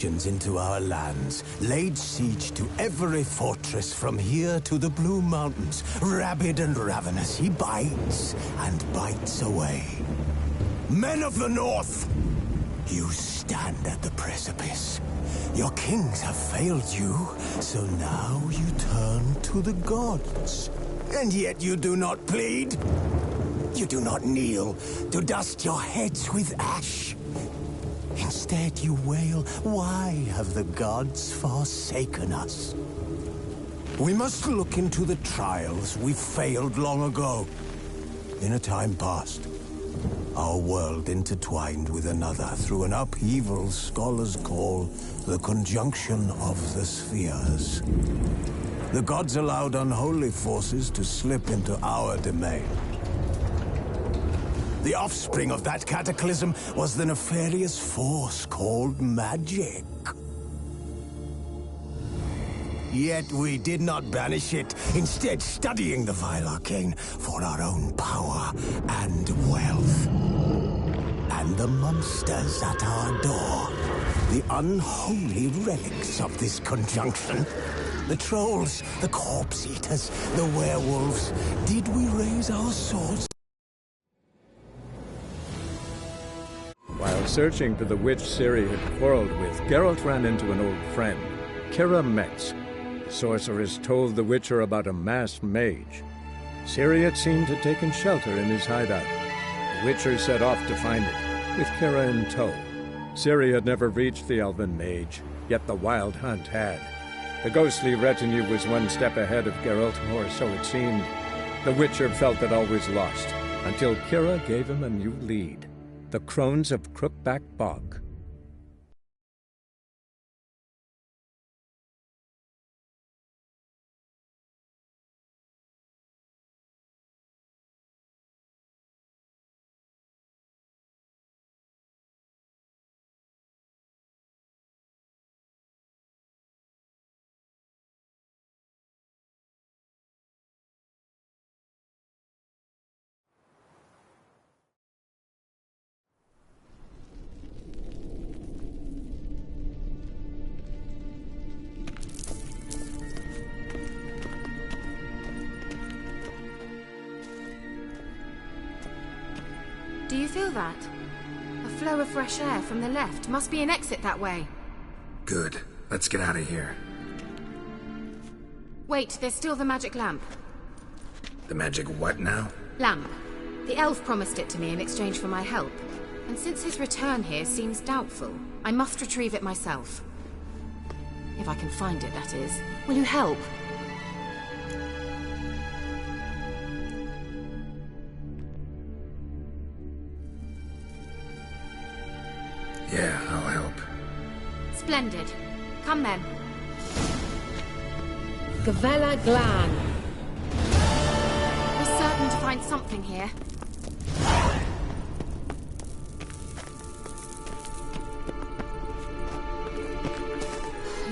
into our lands, laid siege to every fortress from here to the Blue Mountains. Rabid and ravenous, he bites and bites away. Men of the North, you stand at the precipice. Your kings have failed you, so now you turn to the gods. And yet you do not plead. You do not kneel to dust your heads with ash. Instead, you wail, why have the gods forsaken us? We must look into the trials we failed long ago. In a time past, our world intertwined with another through an upheaval scholars call the conjunction of the spheres. The gods allowed unholy forces to slip into our domain. The offspring of that cataclysm was the nefarious force called magic. Yet we did not banish it, instead studying the vile arcane for our own power and wealth. And the monsters at our door, the unholy relics of this conjunction. The trolls, the corpse-eaters, the werewolves. Did we raise our swords? While searching for the witch Ciri had quarreled with, Geralt ran into an old friend, Keira Metz. The sorceress told the Witcher about a masked mage. Ciri had seemed to have taken shelter in his hideout. The Witcher set off to find it, with Keira in tow. Ciri had never reached the elven mage, yet the Wild Hunt had. The ghostly retinue was one step ahead of Geralt, or so it seemed. The Witcher felt that all was lost, until Keira gave him a new lead. The Crones of Crookback Bog. Do you feel that? A flow of fresh air from the left. Must be an exit that way. Good. Let's get out of here. Wait, there's still the magic lamp. The magic what now? Lamp. The elf promised it to me in exchange for my help. And since his return here seems doubtful, I must retrieve it myself. If I can find it, that is. Will you help? Yeah, I'll help. Splendid. Come then. Gavella Glan. We're certain to find something here.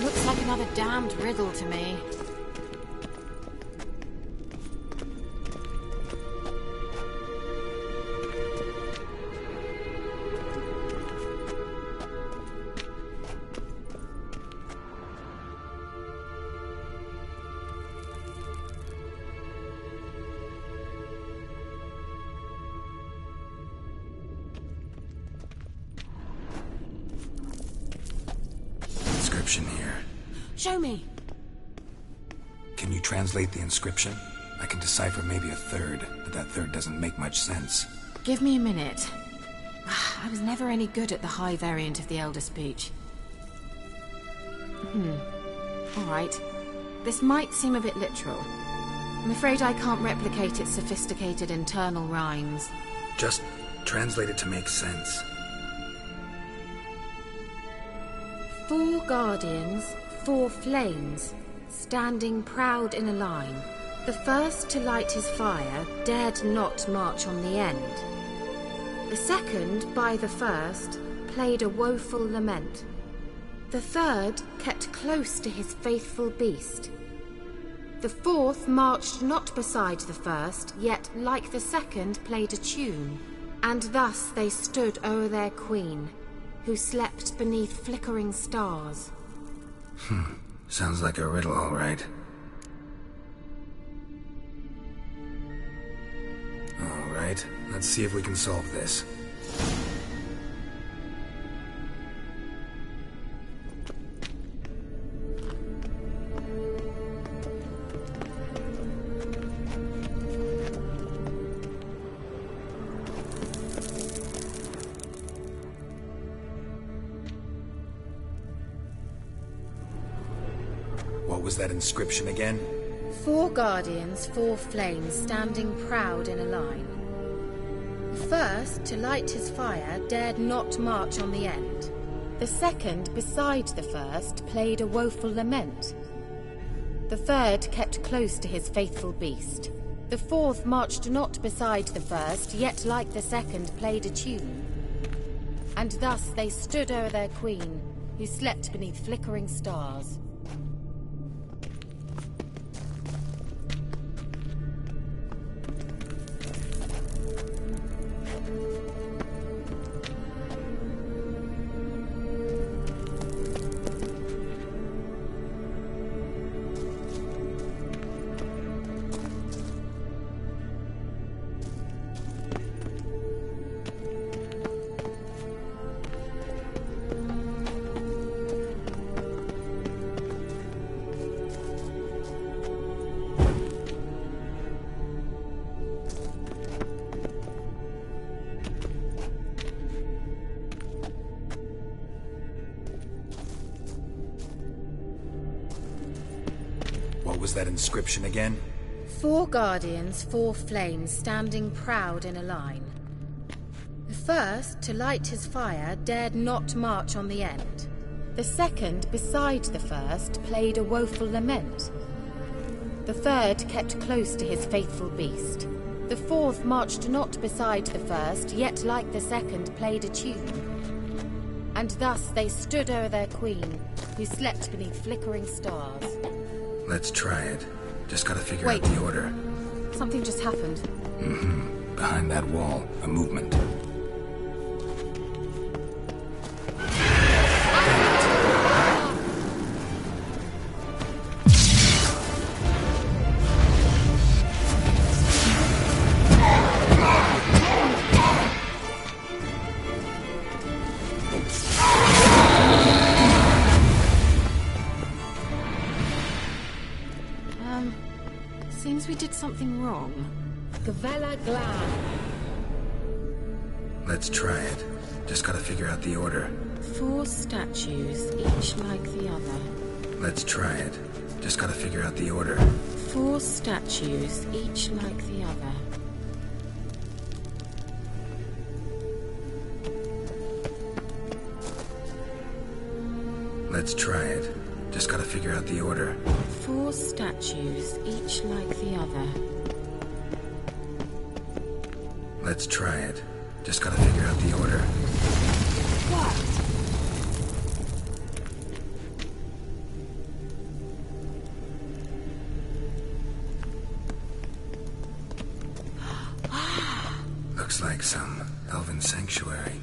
Looks like another damned riddle to me. Here. Show me. Can you translate the inscription? I can decipher maybe a third, but that third doesn't make much sense. Give me a minute. I was never any good at the high variant of the Elder Speech. Alright. This might seem a bit literal. I'm afraid I can't replicate its sophisticated internal rhymes. Just translate it to make sense. 4 guardians, 4 flames, standing proud in a line. The first to light his fire dared not march on the end. The second, by the first, played a woeful lament. The third kept close to his faithful beast. The fourth marched not beside the first, yet like the second played a tune. And thus they stood o'er their queen, who slept beneath flickering stars. Sounds like a riddle, all right. All right, let's see if we can solve this. What was that inscription again? 4 guardians, 4 flames, standing proud in a line. The first, to light his fire, dared not march on the end. The second, beside the first, played a woeful lament. The third kept close to his faithful beast. The fourth marched not beside the first, yet like the second played a tune. And thus they stood o'er their queen, who slept beneath flickering stars. What was that inscription again? 4 guardians, 4 flames, standing proud in a line. The first, to light his fire, dared not march on the end. The second, beside the first, played a woeful lament. The third kept close to his faithful beast. The fourth marched not beside the first, yet like the second played a tune. And thus they stood o'er their queen, who slept beneath flickering stars. Let's try it. Just gotta figure out the order. Something just happened. Behind that wall, a movement. Seems we did something wrong. Gavella Glad. Let's try it. Just gotta figure out the order. 4 statues, each like the other. Let's try it. Just gotta figure out the order. 4 statues, each like the other. Let's try it. Just gotta figure out the order. 4 statues, each like the other. Let's try it. Just gotta figure out the order. Looks like some elven sanctuary.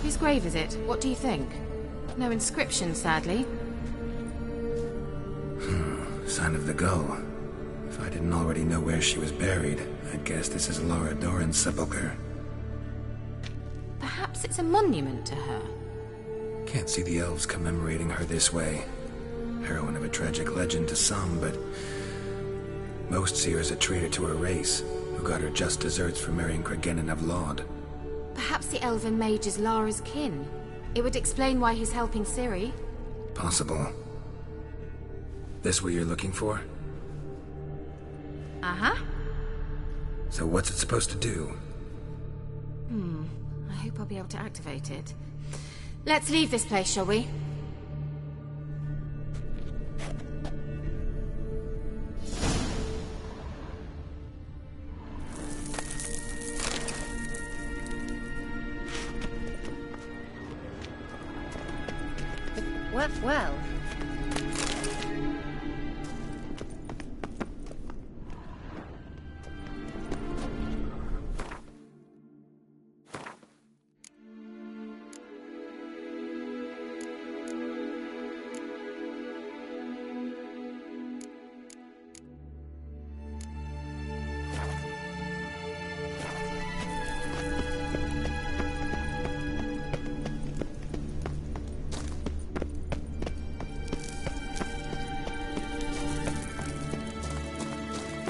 Whose grave is it? What do you think? No inscription, sadly. Sign of the gull. If I didn't already know where she was buried, I'd guess this is Lara Dorren's sepulcher. Perhaps it's a monument to her. Can't see the elves commemorating her this way. Heroine of a tragic legend to some, but most see her as a traitor to her race, who got her just desserts for marrying Cregennan of Laud. Perhaps the elven mage is Lara's kin. It would explain why he's helping Ciri. Possible. This what you're looking for? Uh-huh. So what's it supposed to do? I hope I'll be able to activate it. Let's leave this place, shall we? Well.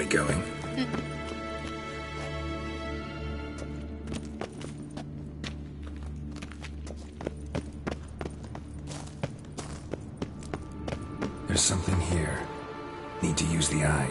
we going? There's something here. Need to use the eye.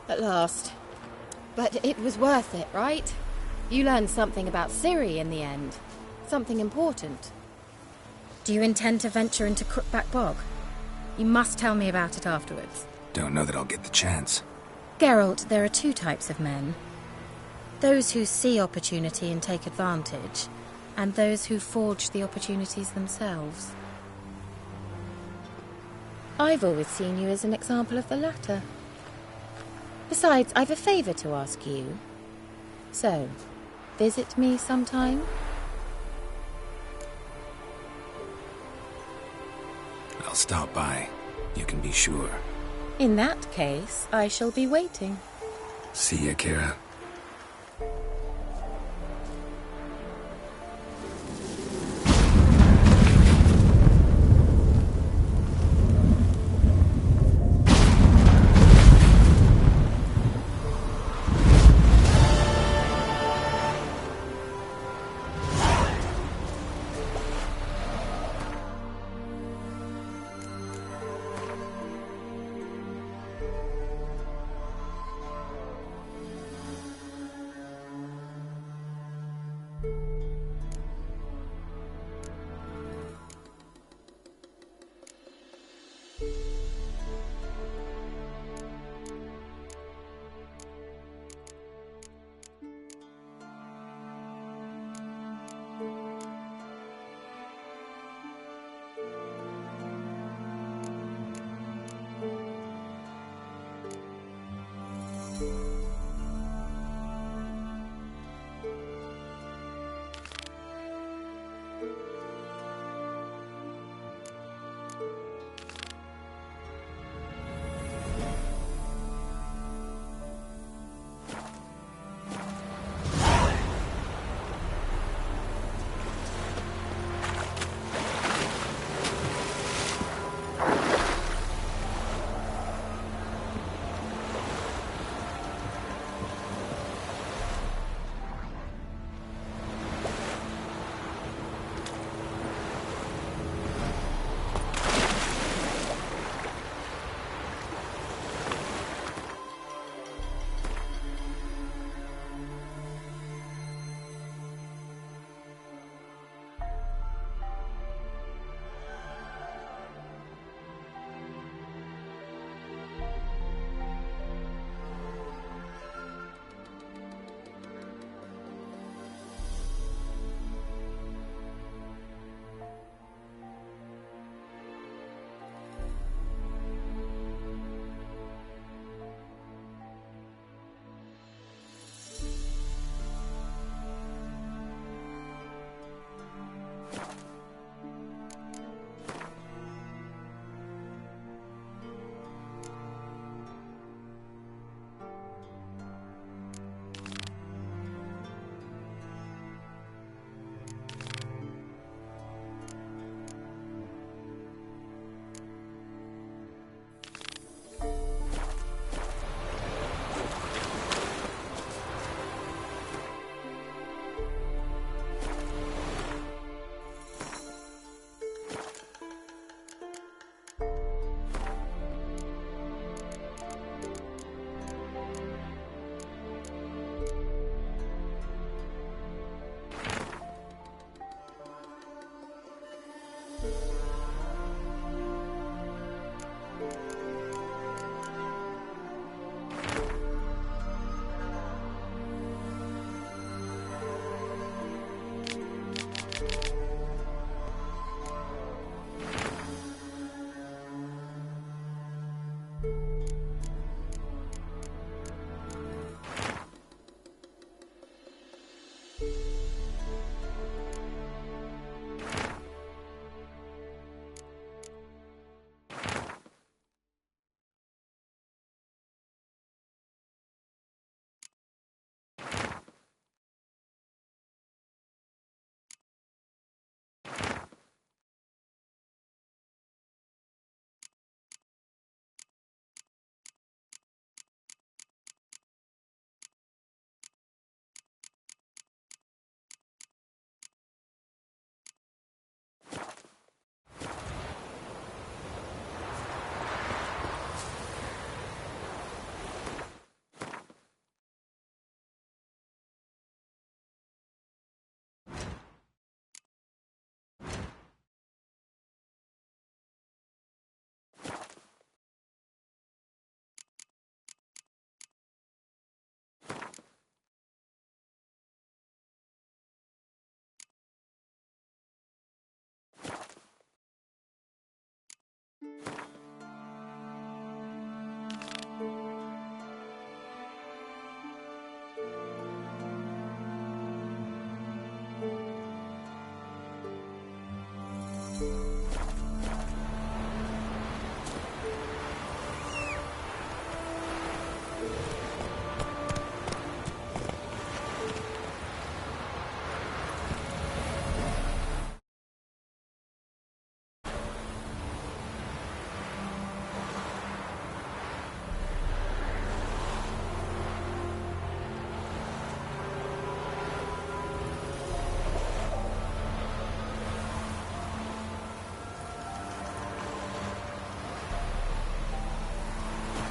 At last. But it was worth it, right? You learned something about Ciri in the end. Something important. Do you intend to venture into Crookback Bog? You must tell me about it afterwards. Don't know that I'll get the chance. Geralt, there are two types of men. Those who see opportunity and take advantage, and those who forge the opportunities themselves. I've always seen you as an example of the latter. Besides, I've a favour to ask you. So, visit me sometime? I'll stop by. You can be sure. In that case, I shall be waiting. See ya, Kira.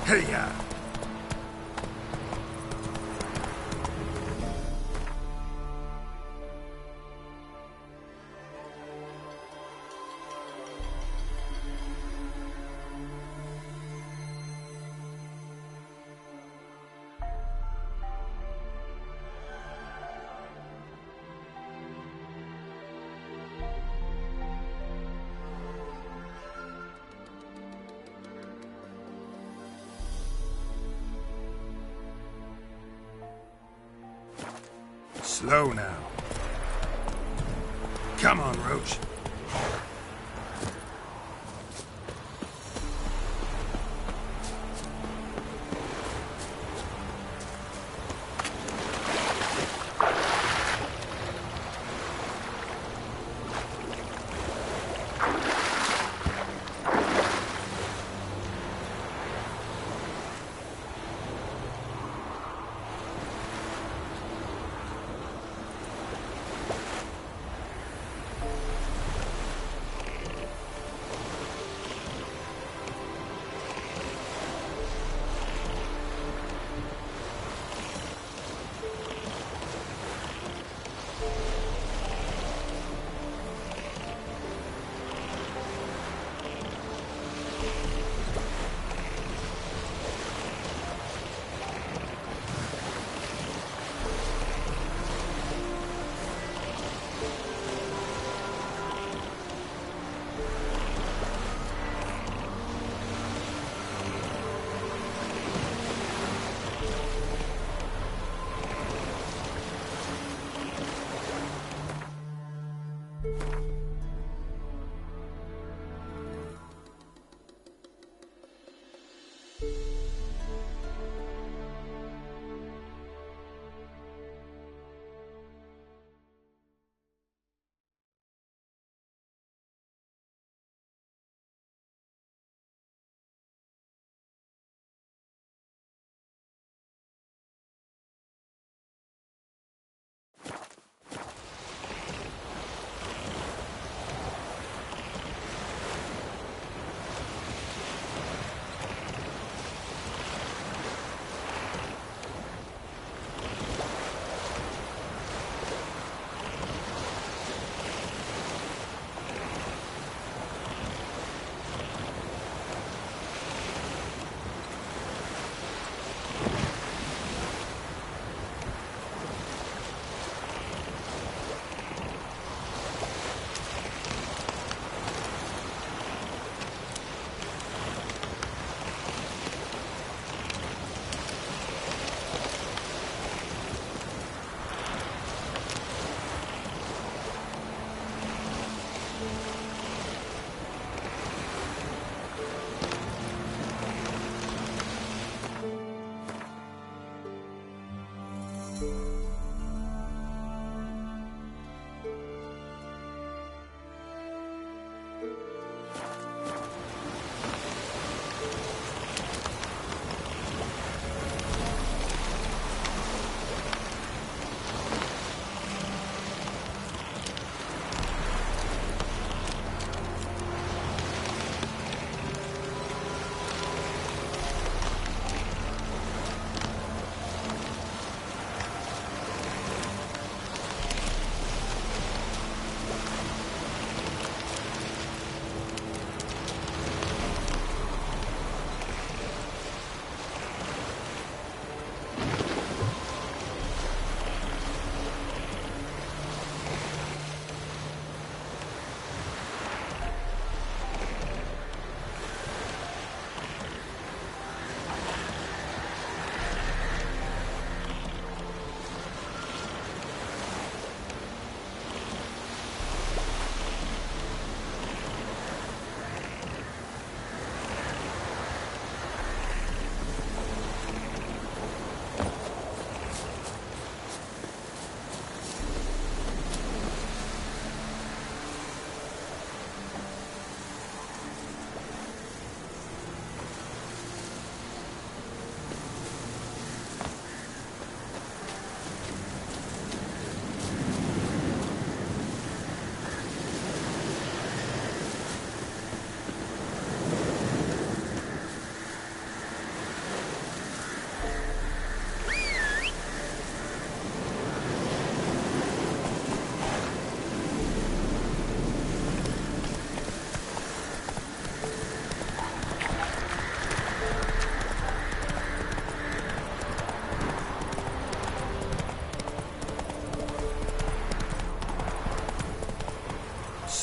Hey-ya! Slow now. Come on, Roach.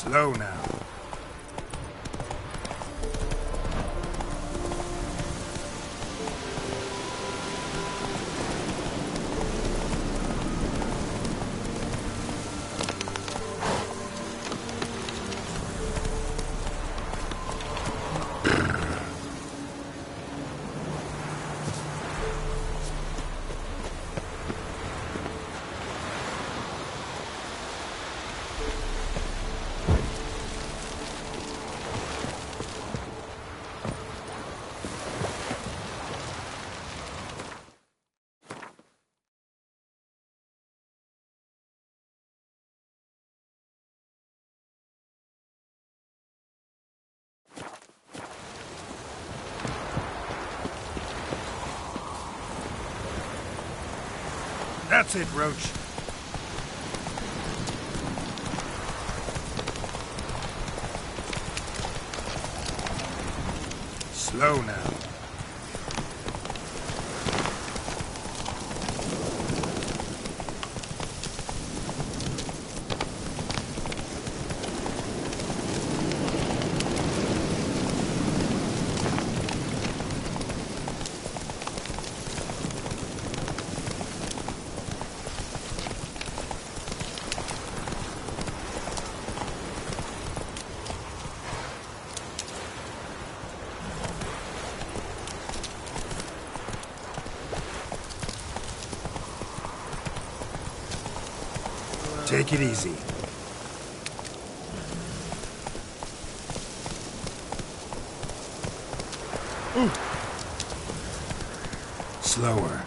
Slow now. That's it, Roach. Slow now. Take it easy. Ooh. Slower.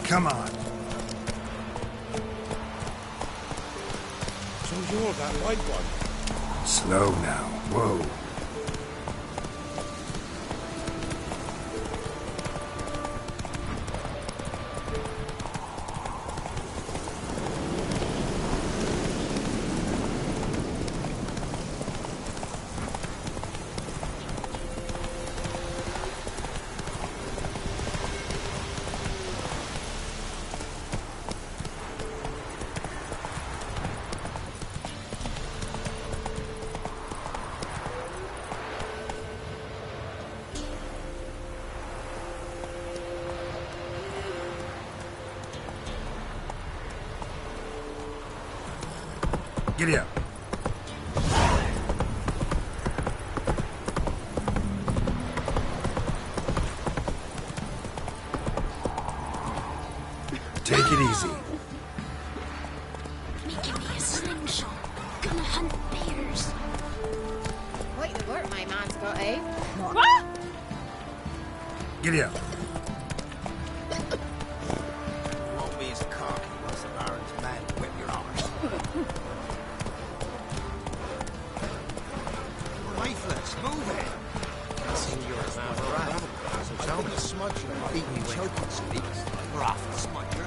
Come on. So you're that white one? Slow now. Whoa. Giddy up. Take it easy. Give me a slingshot. Gonna hunt bears. Quite the work my man's got, eh? What? Giddy up. Won't be as cocky as the Baron's man to whip your arse. Lifeless, move it. I seen you're a man for right. So tell me, smudger, beat me choking speaks. Rough smudger.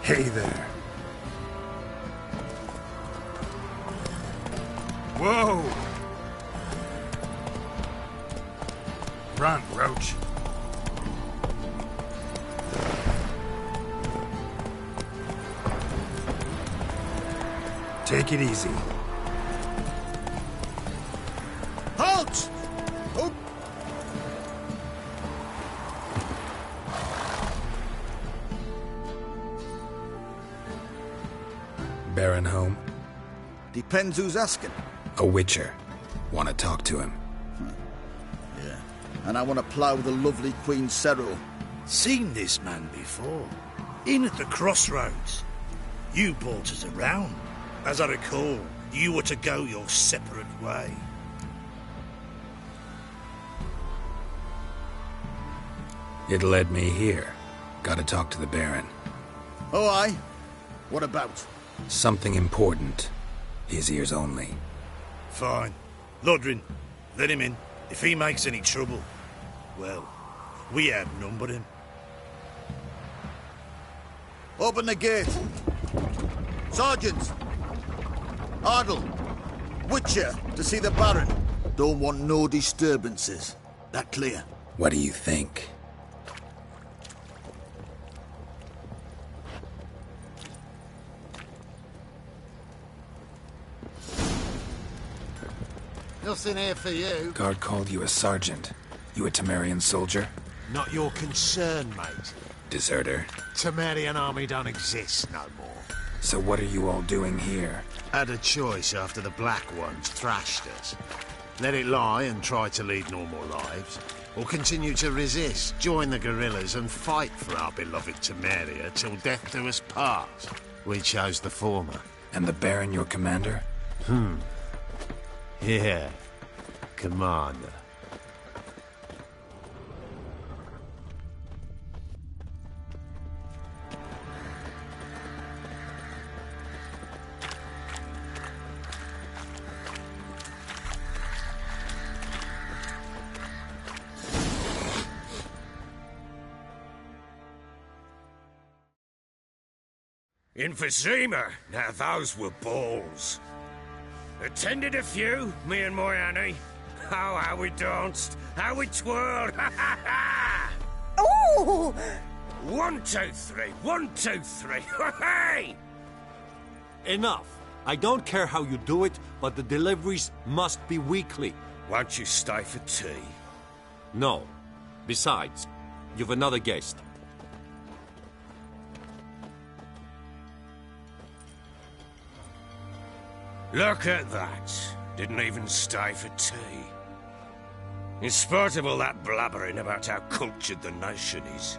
Hey there. Whoa! Run, Roach. Take it easy. Halt! Oh. Baron home? Depends who's asking. A witcher. Want to talk to him. Yeah. And I want to plough the lovely Queen Cyril. Seen this man before. In at the crossroads. You brought us around. As I recall, you were to go your separate way. It led me here. Gotta talk to the Baron. Oh, aye? What about? Something important. His ears only. Fine. Lodrin, let him in. If he makes any trouble, well, we outnumber him. Open the gate. Sergeant! Ardle! Witcher, to see the Baron. Don't want no disturbances. That clear? What do you think? Nothing here for you. Guard called you a sergeant. You a Temerian soldier? Not your concern, mate. Deserter. Temerian army don't exist no more. So what are you all doing here? Had a choice after the Black Ones thrashed us. Let it lie and try to lead normal lives, or continue to resist, join the guerrillas and fight for our beloved Temeria till death do us part. We chose the former. And the Baron your commander? Yeah, Commander. Emphysema, now those were balls. Attended a few, me and my Annie. Oh, how we danced, how we twirled, ha ha ha! Ooh! 1, 2, 3, 1, 2, 3, hey! Enough. I don't care how you do it, but the deliveries must be weekly. Won't you stay for tea? No. Besides, you've another guest. Look at that. Didn't even stay for tea. In spite of all that blabbering about how cultured the nation is.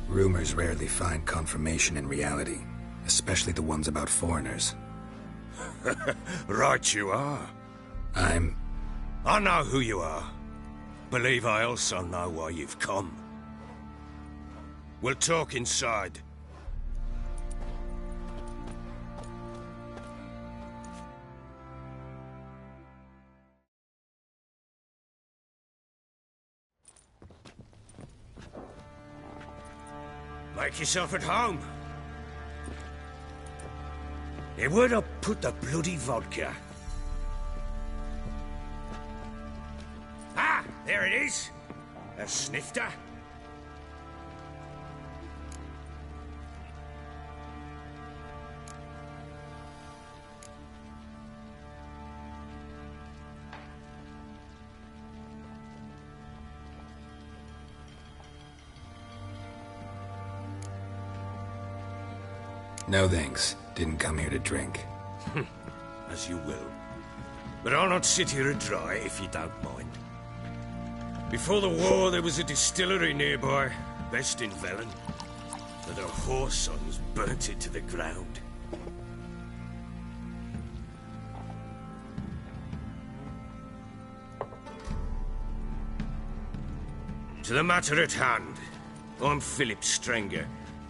Rumors rarely find confirmation in reality, especially the ones about foreigners. Right you are. I know who you are. Believe I also know why you've come. We'll talk inside. Make yourself at home. Hey, where'd I put the bloody vodka? Ah, there it is. A snifter. No thanks. Didn't come here to drink. As you will. But I'll not sit here and dry if you don't mind. Before the war, there was a distillery nearby, best in Velen. But the whoresons burnt it to the ground. To the matter at hand, I'm Philip Strenger,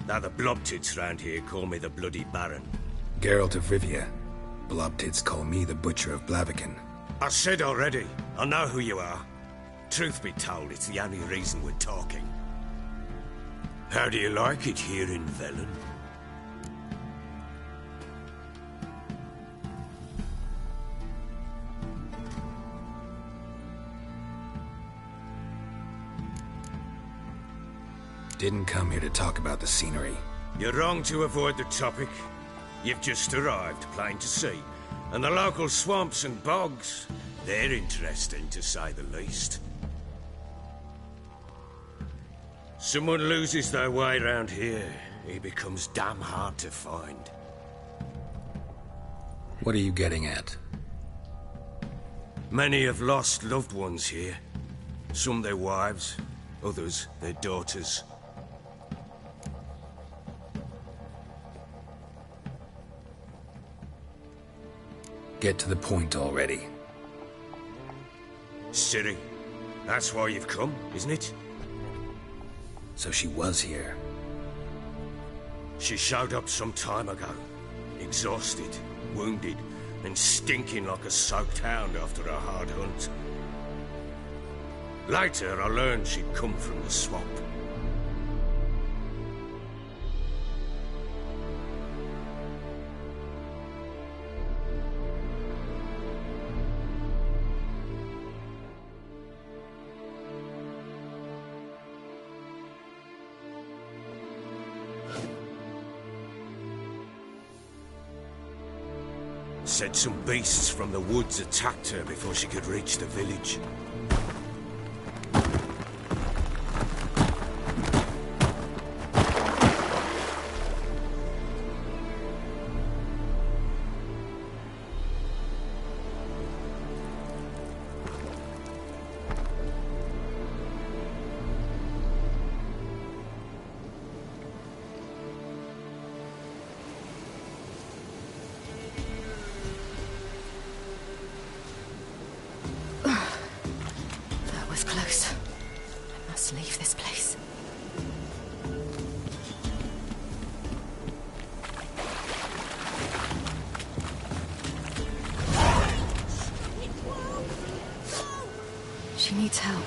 though the Blobtits round here call me the Bloody Baron. Geralt of Rivia. Blobtits call me the Butcher of Blaviken. I said already, I know who you are. Truth be told, it's the only reason we're talking. How do you like it here in Velen? Didn't come here to talk about the scenery. You're wrong to avoid the topic. You've just arrived, plain to see. And the local swamps and bogs, they're interesting to say the least. Someone loses their way round here, he becomes damn hard to find. What are you getting at? Many have lost loved ones here. Some their wives, others their daughters. Get to the point already. Ciri, that's why you've come, isn't it? So she was here. She showed up some time ago. Exhausted, wounded, and stinking like a soaked hound after a hard hunt. Later, I learned she'd come from the swamp. Said some beasts from the woods attacked her before she could reach the village. Close. I must leave this place. She needs help.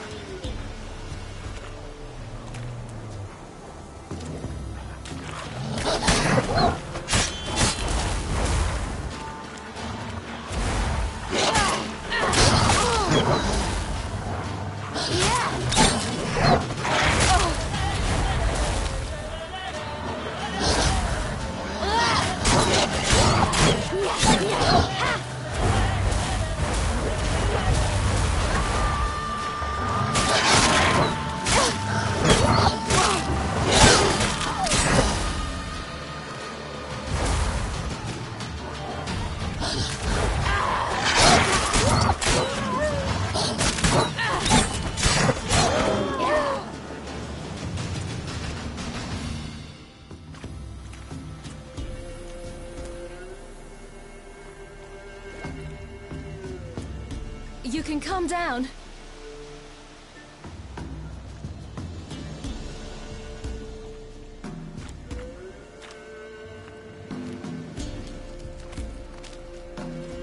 You can calm down.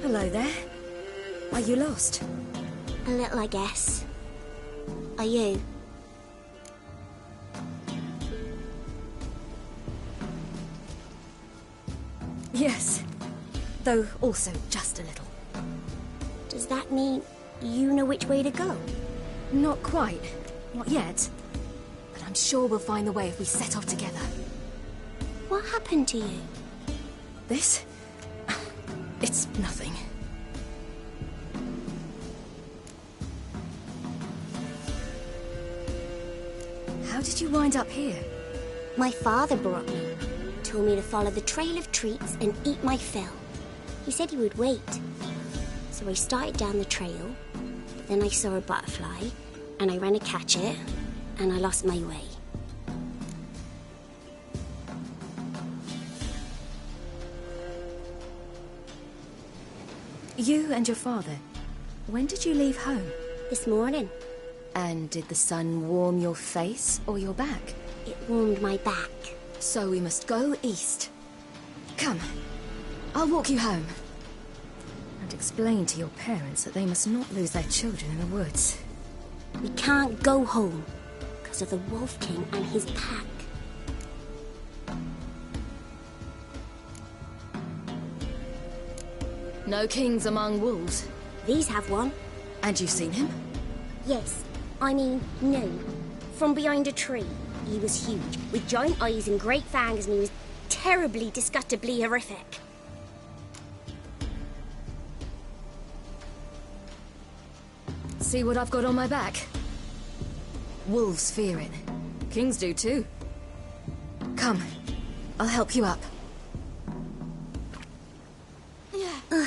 Hello there. Are you lost? A little, I guess. Are you? Yes. Though also just a little. Does that mean you know which way to go? Not quite. Not yet. But I'm sure we'll find the way if we set off together. What happened to you? This? It's nothing. How did you wind up here? My father brought me. Told me to follow the trail of treats and eat my fill. He said he would wait. So I started down the trail, then I saw a butterfly, and I ran to catch it, and I lost my way. You and your father, when did you leave home? This morning. And did the sun warm your face or your back? It warmed my back. So we must go east. Come, I'll walk you home. And explain to your parents that they must not lose their children in the woods. We can't go home because of the Wolf King and his pack. No kings among wolves. These have one. And you've seen him? Yes. I mean, no. From behind a tree. He was huge, with giant eyes and great fangs, and he was terribly, disgustingly horrific. See what I've got on my back? Wolves fear it. Kings do too. Come, I'll help you up. Yeah.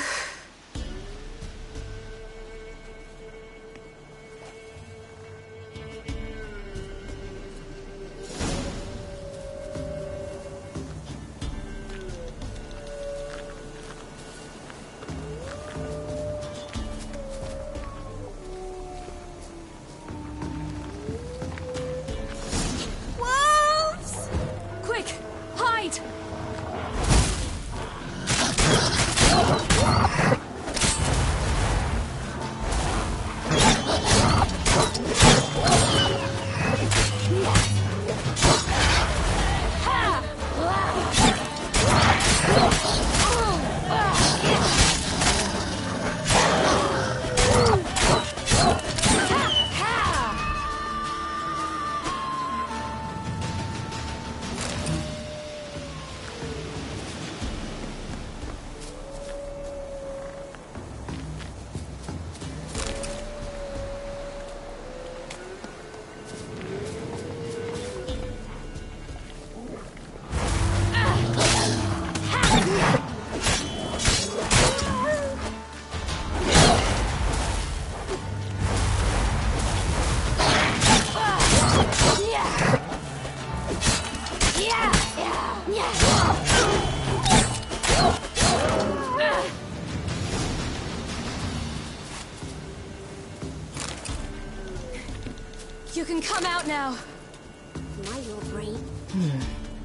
What now? Now you're brave.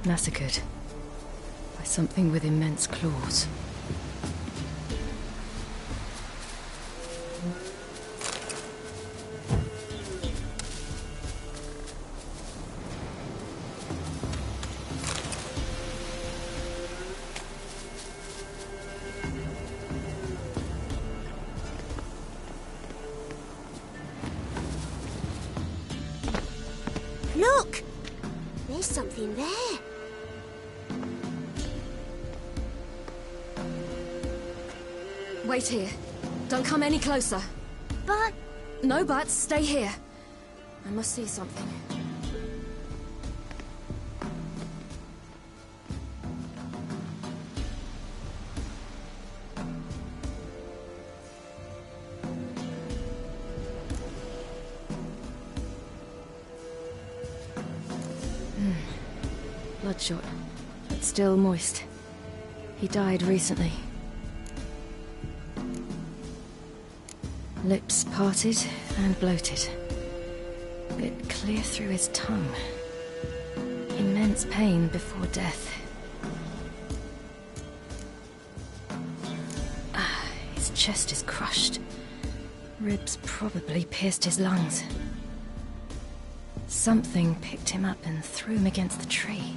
Massacred. By something with immense claws. Look! There's something there. Wait here. Don't come any closer. But... No buts. Stay here. I must see something. Bloodshot, but still moist. He died recently. Lips parted and bloated. Bit clear through his tongue. Immense pain before death. His chest is crushed. Ribs probably pierced his lungs. Something picked him up and threw him against the tree.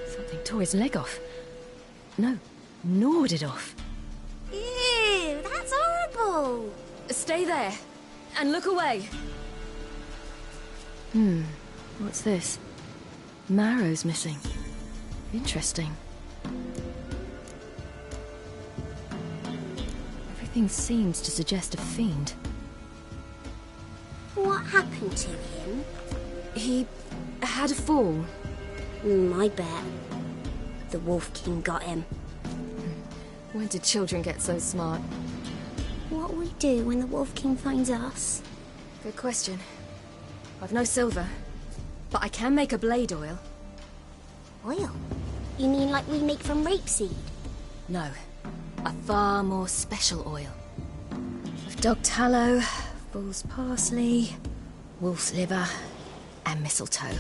Something tore his leg off. No, gnawed it off. Ew, that's horrible! Stay there, and look away. What's this? Marrow's missing. Interesting. Everything seems to suggest a fiend. What happened to him? He had a fall. I bet. The Wolf King got him. When did children get so smart? What'll we do when the Wolf King finds us? Good question. I've no silver, but I can make a blade oil. Oil? You mean like we make from rapeseed? No, a far more special oil. Of dog tallow, bull's parsley, wolf's liver, and mistletoe.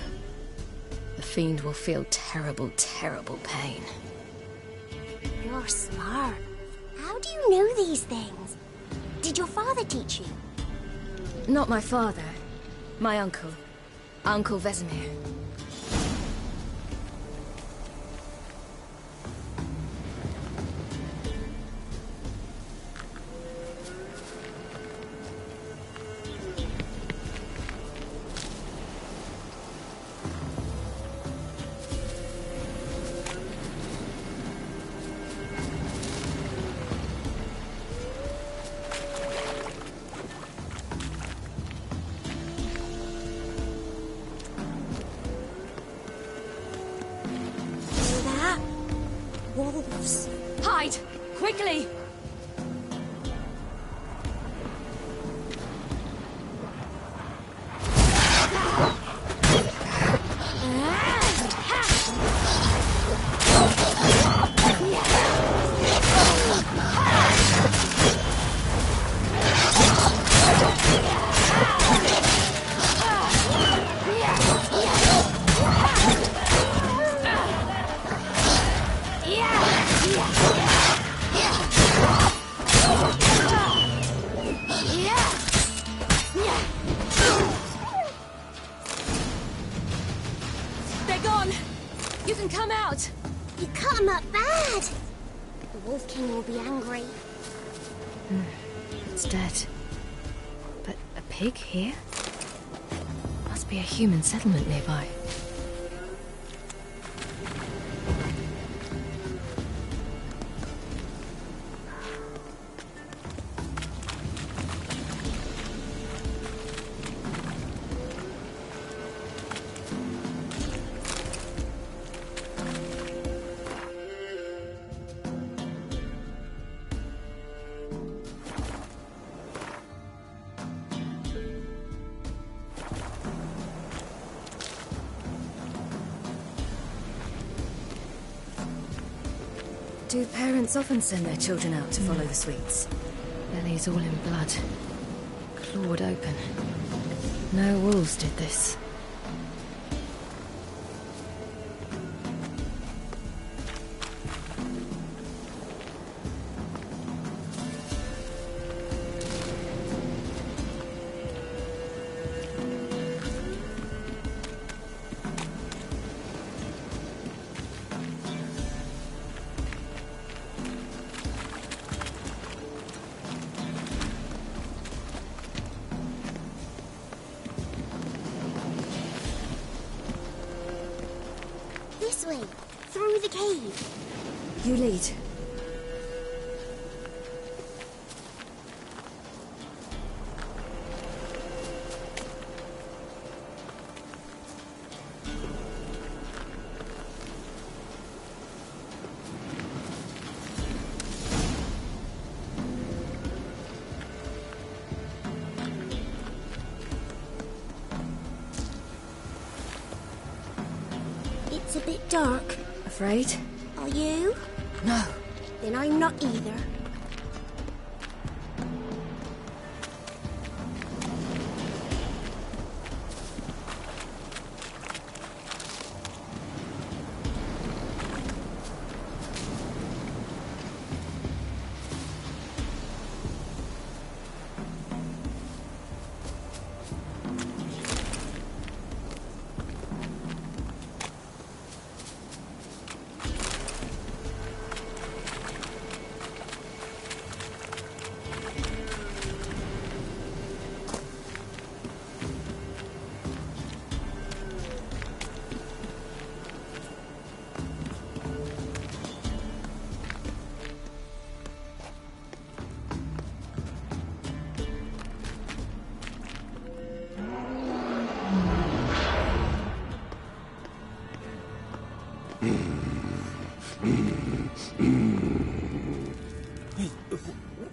The fiend will feel terrible, terrible pain. You're smart. How do you know these things? Did your father teach you? Not my father. My uncle. Uncle Vesemir. Wolves. Hide! Quickly! They're gone! You can come out! You cut him up bad! The Wolf King will be angry. It's dead. But a pig here? Must be a human settlement nearby. Do parents often send their children out to follow the sweets? Bellies all in blood. Clawed open. No wolves did this. This way, through the cave. You lead. It's a bit dark. Afraid? Are you? No. Then I'm not either.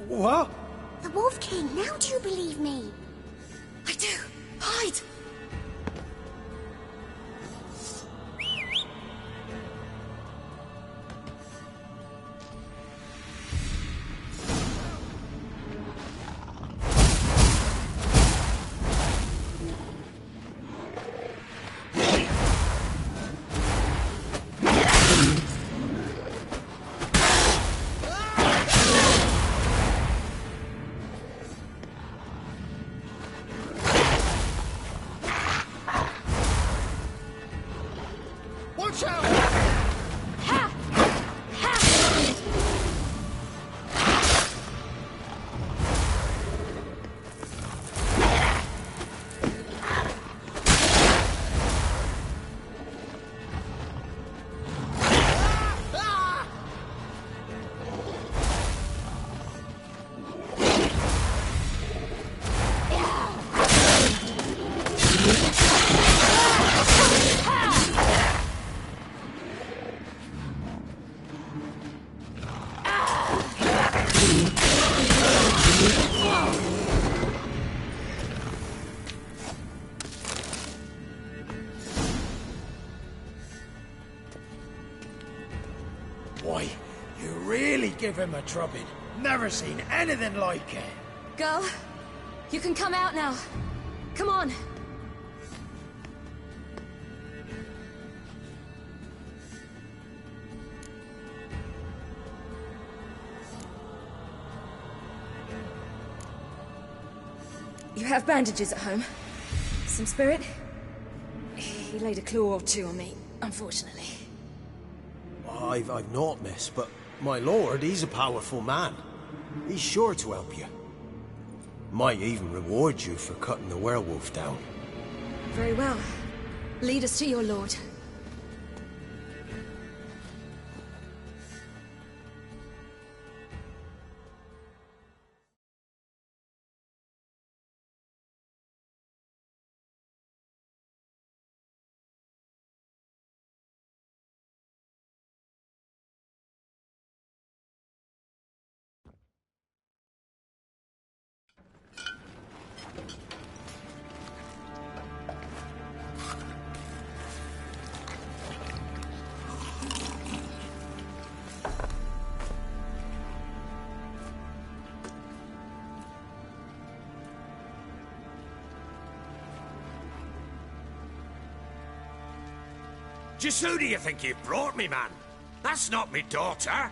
What? The Wolf King, now do you believe me? I do. Hide! Watch out! Boy, you really give him a drubbing. Never seen anything like it. Girl, you can come out now. Come on. You have bandages at home? Some spirit? He laid a claw or two on me, unfortunately. I've not, miss, but my lord, he's a powerful man. He's sure to help you. Might even reward you for cutting the werewolf down. Very well. Lead us to your lord. Just who do you think you've brought me, man? That's not me daughter.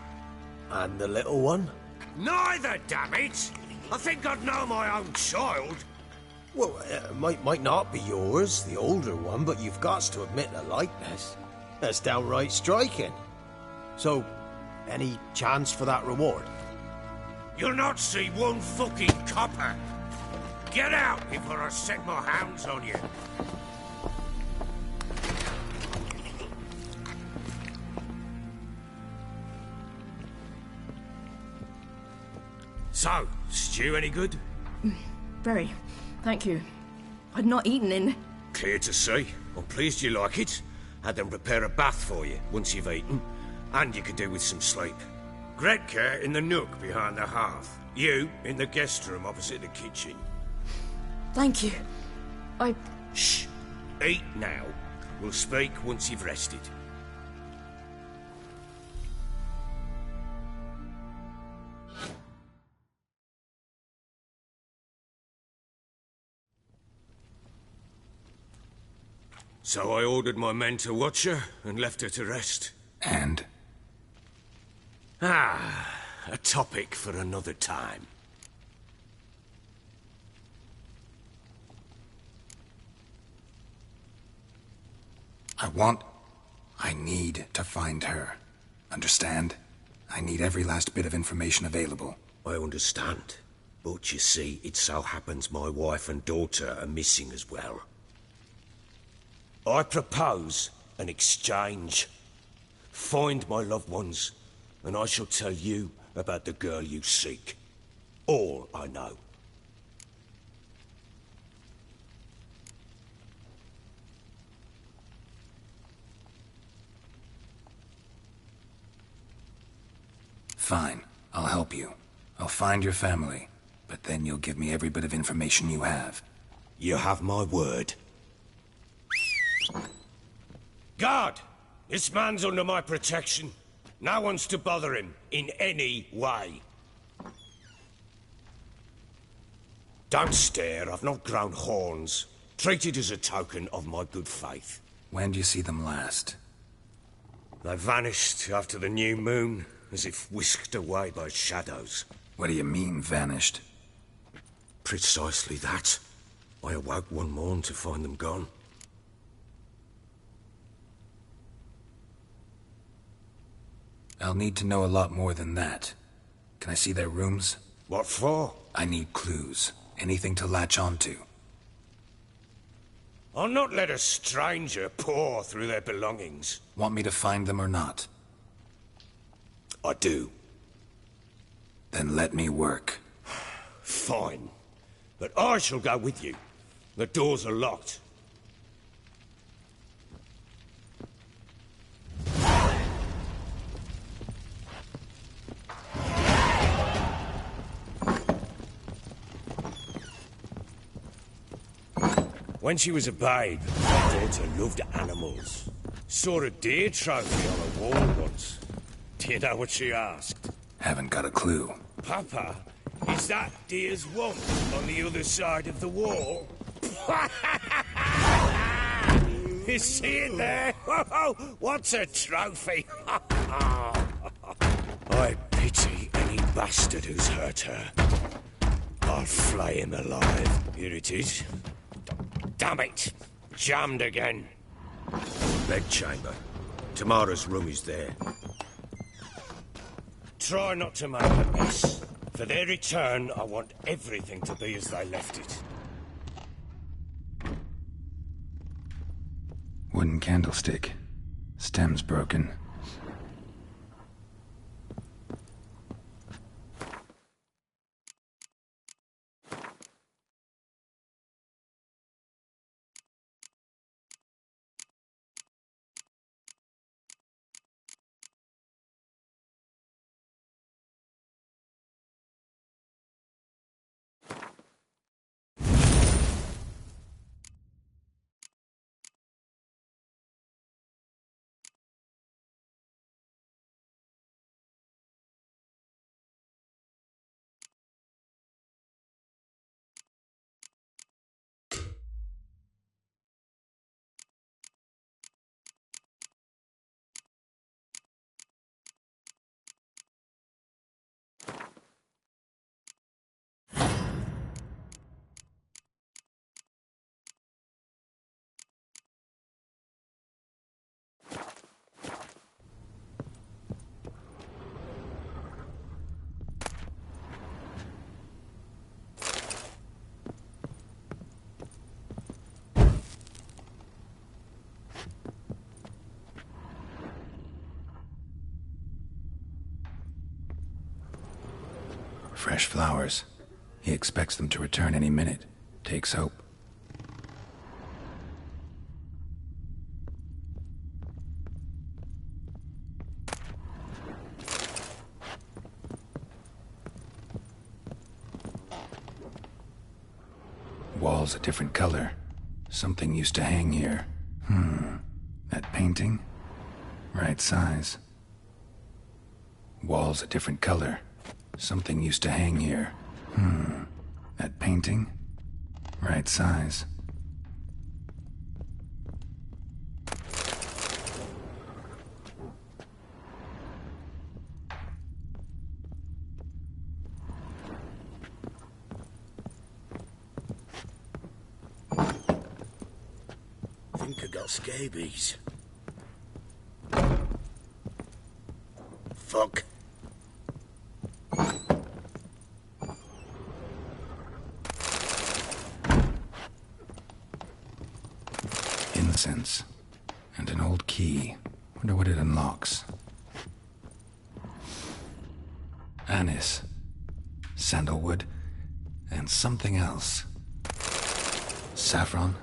And the little one? Neither, damn it! I think I'd know my own child. Well, might not be yours, the older one, but you've got to admit the likeness. That's downright striking. So, any chance for that reward? You'll not see one fucking copper. Get out before I set my hounds on you. So, stew any good? Very. Thank you. I'd not eaten in... Clear to see. I'm pleased you like it. Had them prepare a bath for you once you've eaten. And you could do with some sleep. Gretka in the nook behind the hearth. You in the guest room opposite the kitchen. Thank you. Shh. Eat now. We'll speak once you've rested. So I ordered my men to watch her and left her to rest. And? A topic for another time. I need to find her. Understand? I need every last bit of information available. I understand. But you see, it so happens my wife and daughter are missing as well. I propose an exchange. Find my loved ones, and I shall tell you about the girl you seek. All I know. Fine. I'll help you. I'll find your family, but then you'll give me every bit of information you have. You have my word. Guard! This man's under my protection. No one's to bother him in any way. Don't stare, I've not grown horns. Treat it as a token of my good faith. When do you see them last? They vanished after the new moon, as if whisked away by shadows. What do you mean, vanished? Precisely that. I awoke one morn to find them gone. I'll need to know a lot more than that. Can I see their rooms? What for? I need clues. Anything to latch onto. I'll not let a stranger pore through their belongings. Want me to find them or not? I do. Then let me work. Fine. But I shall go with you. The doors are locked. When she was a babe, my daughter loved animals. Saw a deer trophy on a wall once. Do you know what she asked? Haven't got a clue. Papa, is that deer's womb on the other side of the wall? You see it there? What's a trophy? I pity any bastard who's hurt her. I'll flay him alive. Here it is. Damn it! Jammed again. Bedchamber. Tamara's room is there. Try not to make a mess. For their return, I want everything to be as they left it. Wooden candlestick. Stem's broken. fresh flowers. He expects them to return any minute. Takes hope. Walls a different color. Something used to hang here. That painting? Right size. Walls a different color. Something used to hang here. That painting? Right size. Think I got scabies. Fuck. Incense. And an old key. Wonder what it unlocks. Anise. Sandalwood. And something else. Saffron.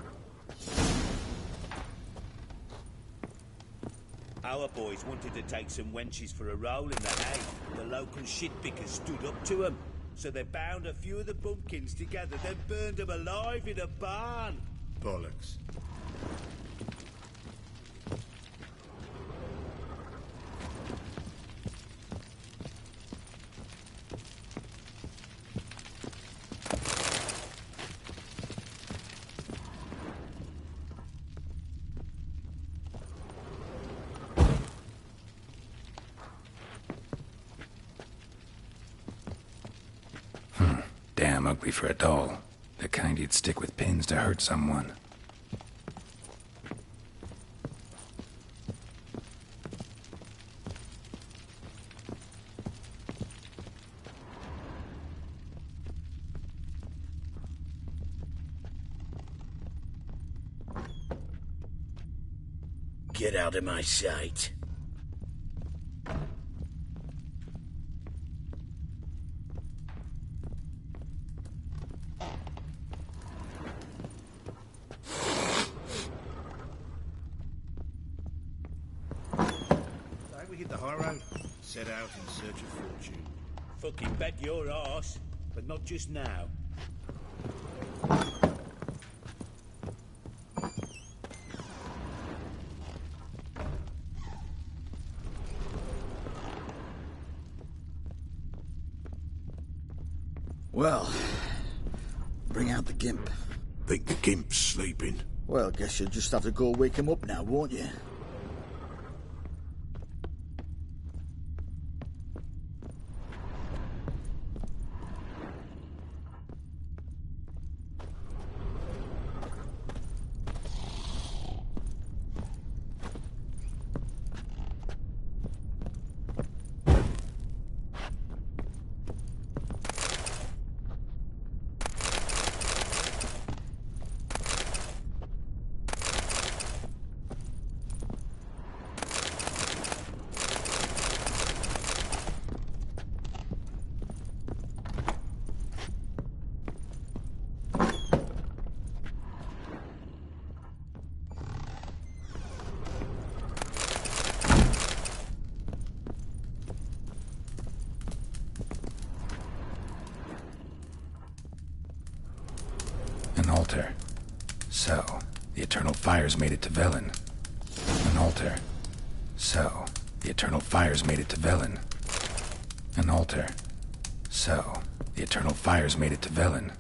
Our boys wanted to take some wenches for a roll in the hay. The local shitpickers stood up to them. So they bound a few of the bumpkins together, then burned them alive in a barn. Bollocks. Damn ugly for a doll. The kind you'd stick with pins to hurt someone. Get out of my sight. We hit the high road, set out in search of fortune. Fucking bet your arse, but not just now. Well, bring out the gimp. Think the gimp's sleeping? Well, guess you'll just have to go wake him up now, won't you? An altar. So, the Eternal Fires made it to Velen. An altar. So, the Eternal Fires made it to Velen. An altar. So, the Eternal Fires made it to Velen.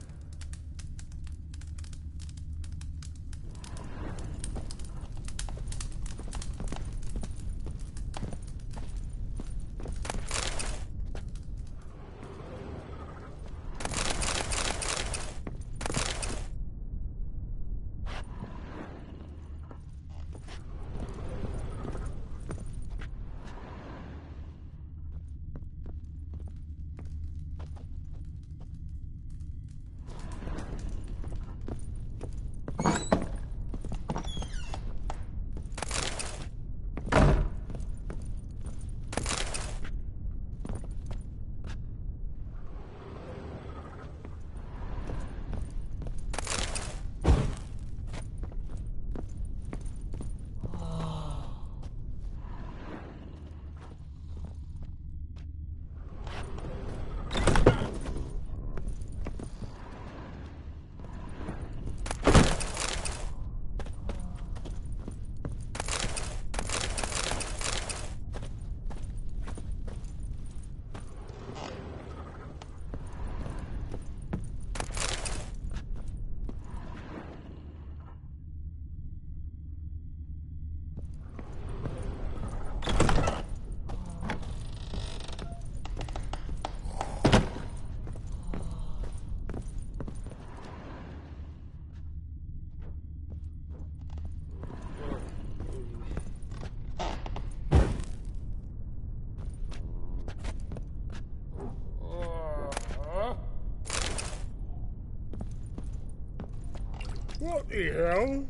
What the hell?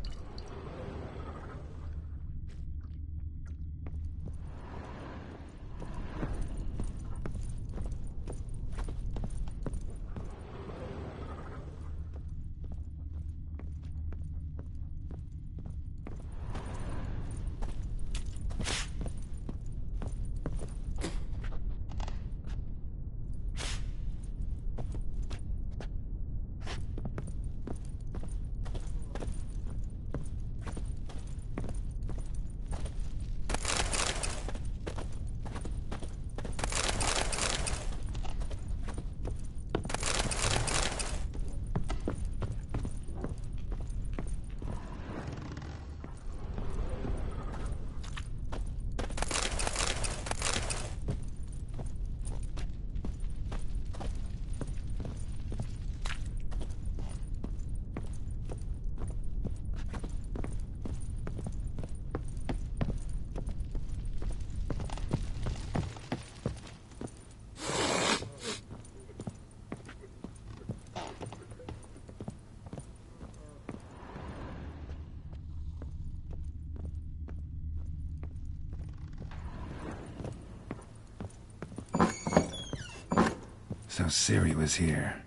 So Ciri was here.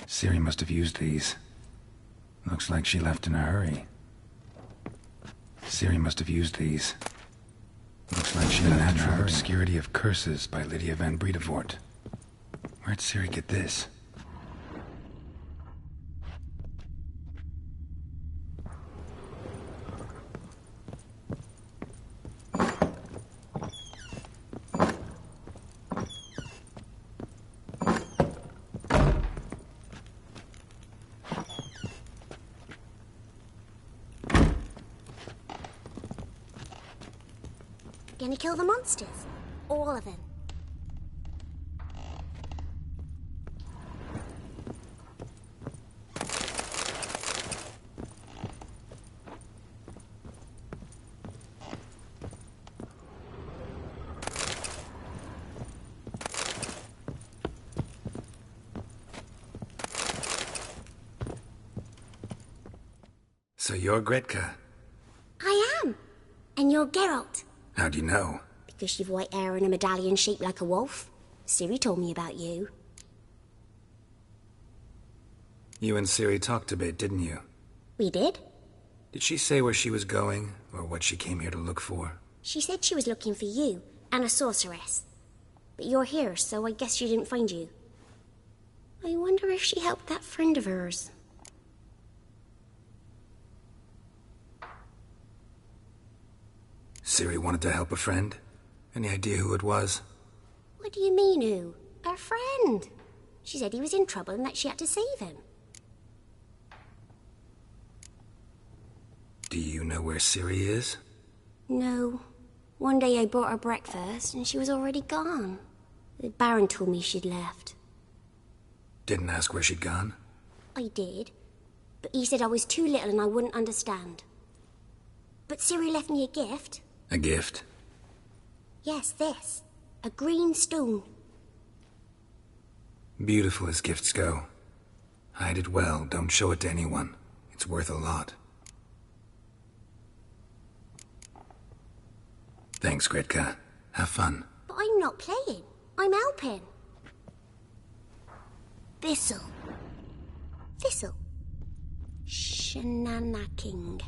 Ciri must have used these. Looks like she left in a hurry. Ciri must have used these. Looks like she left in a hurry. Obscurity of Curses by Lydia van Bredevoort. Where'd Ciri get this? Gonna kill the monsters? All of them. So you're Gretka? I am. And you're Geralt. How'd you know? Because you've white hair and a medallion shaped like a wolf. Ciri told me about you. You and Ciri talked a bit, didn't you? We did. Did she say where she was going, or what she came here to look for? She said she was looking for you, and a sorceress. But you're here, so I guess she didn't find you. I wonder if she helped that friend of hers. Ciri wanted to help a friend? Any idea who it was? What do you mean, who? Her friend. She said he was in trouble and that she had to save him. Do you know where Ciri is? No. One day I brought her breakfast and she was already gone. The Baron told me she'd left. Didn't ask where she'd gone? I did. But he said I was too little and I wouldn't understand. But Ciri left me a gift. A gift? Yes, this. A green stone. Beautiful as gifts go. Hide it well, don't show it to anyone. It's worth a lot. Thanks, Gretka. Have fun. But I'm not playing. I'm helping. Thistle. Thistle. Shenanaking.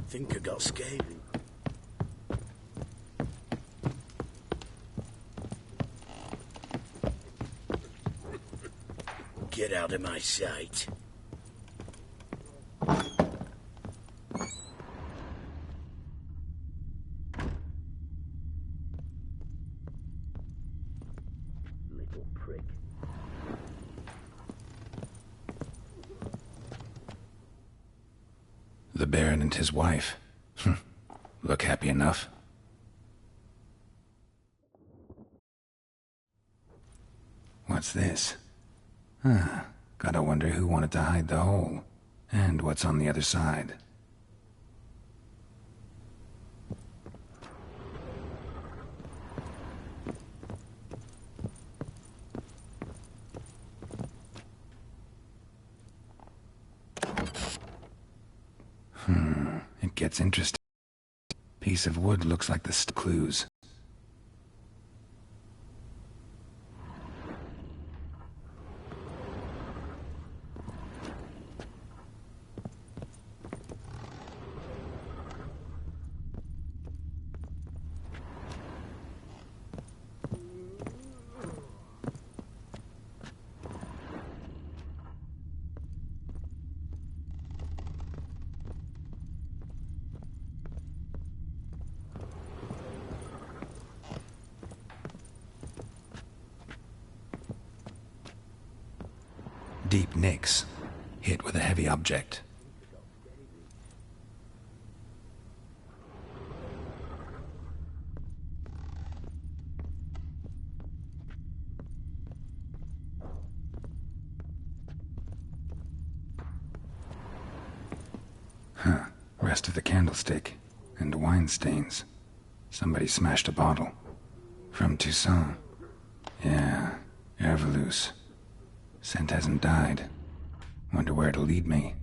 Think I got scared. Get out of my sight. Little prick. The Baron and his wife. Look happy enough. What's this? Gotta wonder who wanted to hide the hole. And what's on the other side. It gets interesting. Piece of wood looks like the clues. Deep nicks, hit with a heavy object. Rest of the candlestick, and wine stains. Somebody smashed a bottle. From Toussaint. Yeah, Herveloos. Scent hasn't died. Wonder where it'll lead me.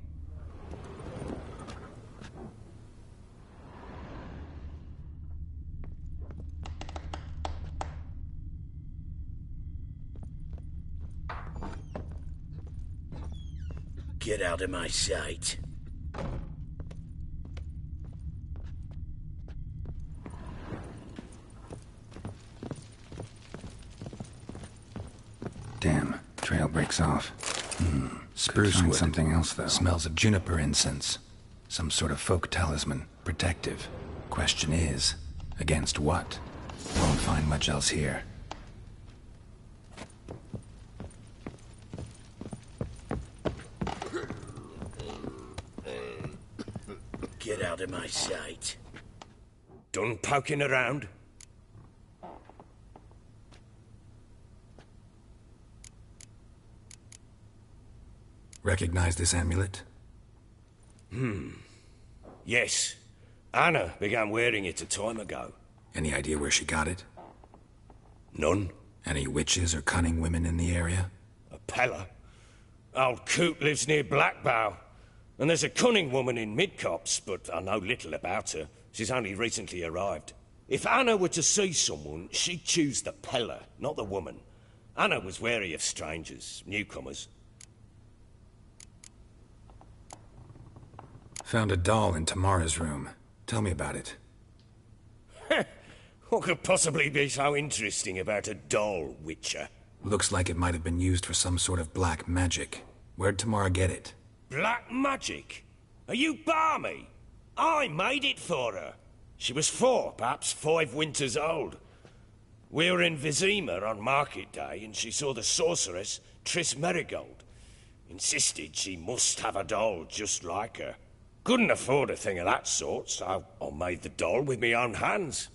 Get out of my sight. Damn. Trail breaks off. Spruce wood. Something else, though. Smells of juniper incense. Some sort of folk talisman. Protective. Question is, against what? Won't find much else here. Get out of my sight. Done poking around? Recognize this amulet? Yes. Anna began wearing it a time ago. Any idea where she got it? None. Any witches or cunning women in the area? A Pella. Old Coot lives near Blackbow. And there's a cunning woman in Midcopse, but I know little about her. She's only recently arrived. If Anna were to see someone, she'd choose the Pella, not the woman. Anna was wary of strangers, newcomers. Found a doll in Tamara's room. Tell me about it. What could possibly be so interesting about a doll, Witcher? Looks like it might have been used for some sort of black magic. Where'd Tamara get it? Black magic? Are you balmy? I made it for her. She was 4, perhaps 5 winters old. We were in Vizima on market day, and she saw the sorceress, Triss Merigold. Insisted she must have a doll just like her. Couldn't afford a thing of that sort, so I made the doll with my own hands.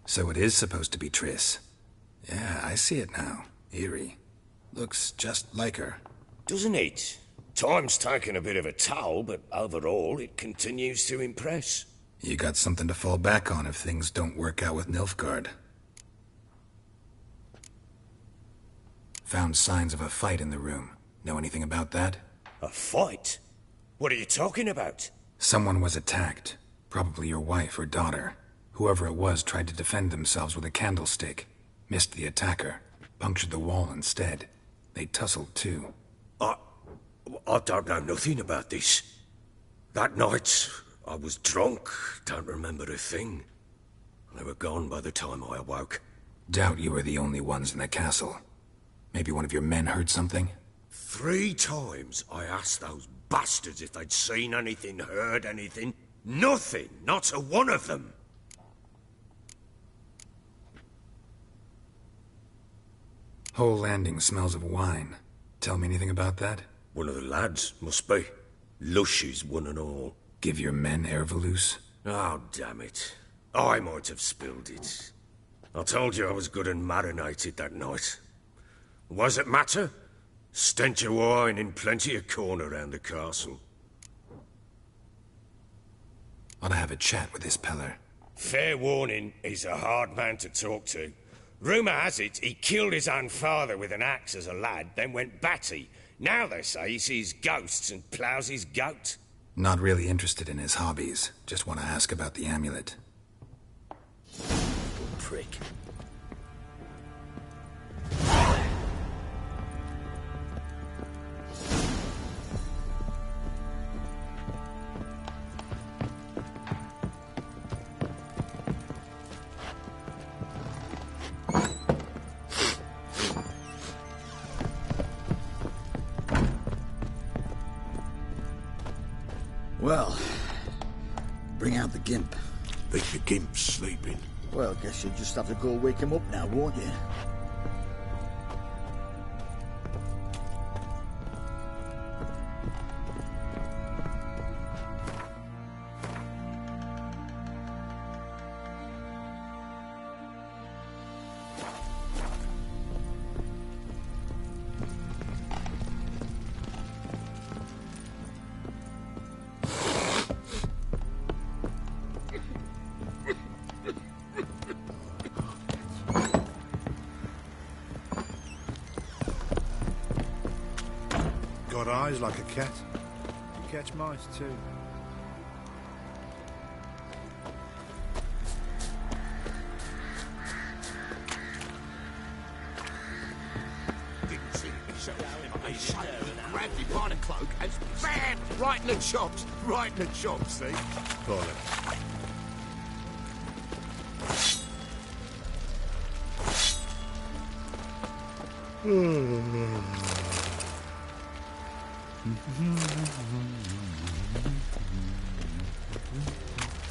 So it is supposed to be Triss. Yeah, I see it now. Eerie. Looks just like her. Doesn't it? Time's taken a bit of a toll, but overall it continues to impress. You got something to fall back on if things don't work out with Nilfgaard. Found signs of a fight in the room. Know anything about that? A fight? What are you talking about? Someone was attacked. Probably your wife or daughter. Whoever it was tried to defend themselves with a candlestick. Missed the attacker. Punctured the wall instead. They tussled too. I don't know nothing about this. That night, I was drunk. Don't remember a thing. They were gone by the time I awoke. Doubt you were the only ones in the castle. Maybe one of your men heard something? 3 times I asked those bastards if they'd seen anything, heard anything. Nothing. Not a one of them. Whole landing smells of wine. Tell me anything about that? One of the lads, must be. Lushes, one and all. Give your men air Volus? Oh, damn it. I might have spilled it. I told you I was good and marinated that night. What does it matter? Stench of wine in plenty of corn around the castle. Ought to have a chat with this Peller. Fair warning, he's a hard man to talk to. Rumour has it he killed his own father with an axe as a lad, then went batty. Now they say he sees ghosts and ploughs his goat. Not really interested in his hobbies. Just want to ask about the amulet. Prick. Well, bring out the Gimp. Think the Gimp's sleeping? Well, guess you'll just have to go wake him up now, won't you? Got eyes like a cat. You catch mice too. Didn't see me so I grabbed him by the cloak and bam! Right in the chops. Right in the chops, see? Call it.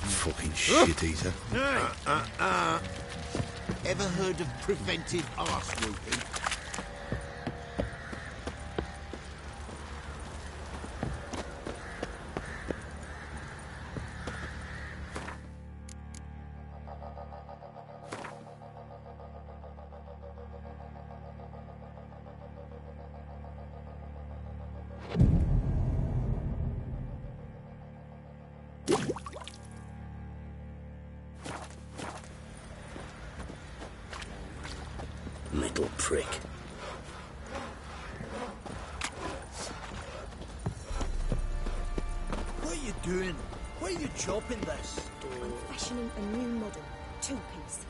Fucking shit eater. Ever heard of preventive arse whooping? Little prick. What are you doing? Why are you chopping this? I'm fashioning a new model. Two-piece.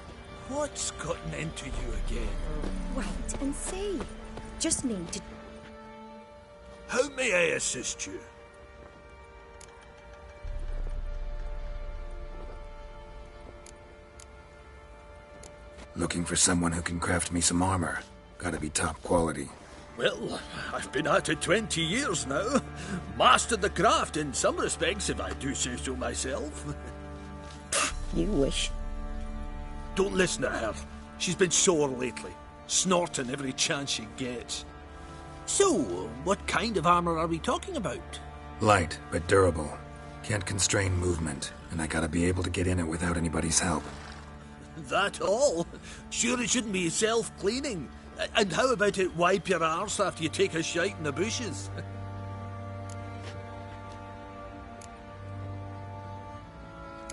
What's gotten into you again? Wait and see. Just need to... How may I assist you? Looking for someone who can craft me some armor. Gotta be top quality. Well, I've been at it 20 years now. Mastered the craft in some respects, if I do say so myself. You wish. Don't listen to her. She's been sore lately, snorting every chance she gets. So, what kind of armor are we talking about? Light, but durable. Can't constrain movement, and I gotta be able to get in it without anybody's help. That all? Sure it shouldn't be self-cleaning. And how about it wipe your arse after you take a shite in the bushes?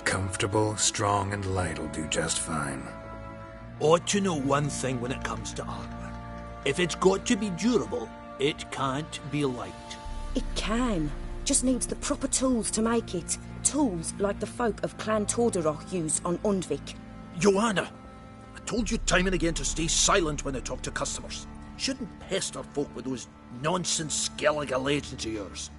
Comfortable, strong, and light'll do just fine. Ought to know one thing when it comes to armor. If it's got to be durable, it can't be light. It can. Just needs the proper tools to make it. Tools like the folk of Clan Tordarroch use on Undvik. Joanna, I told you time and again to stay silent when I talk to customers. Shouldn't pester folk with those nonsense Skellige legends of yours.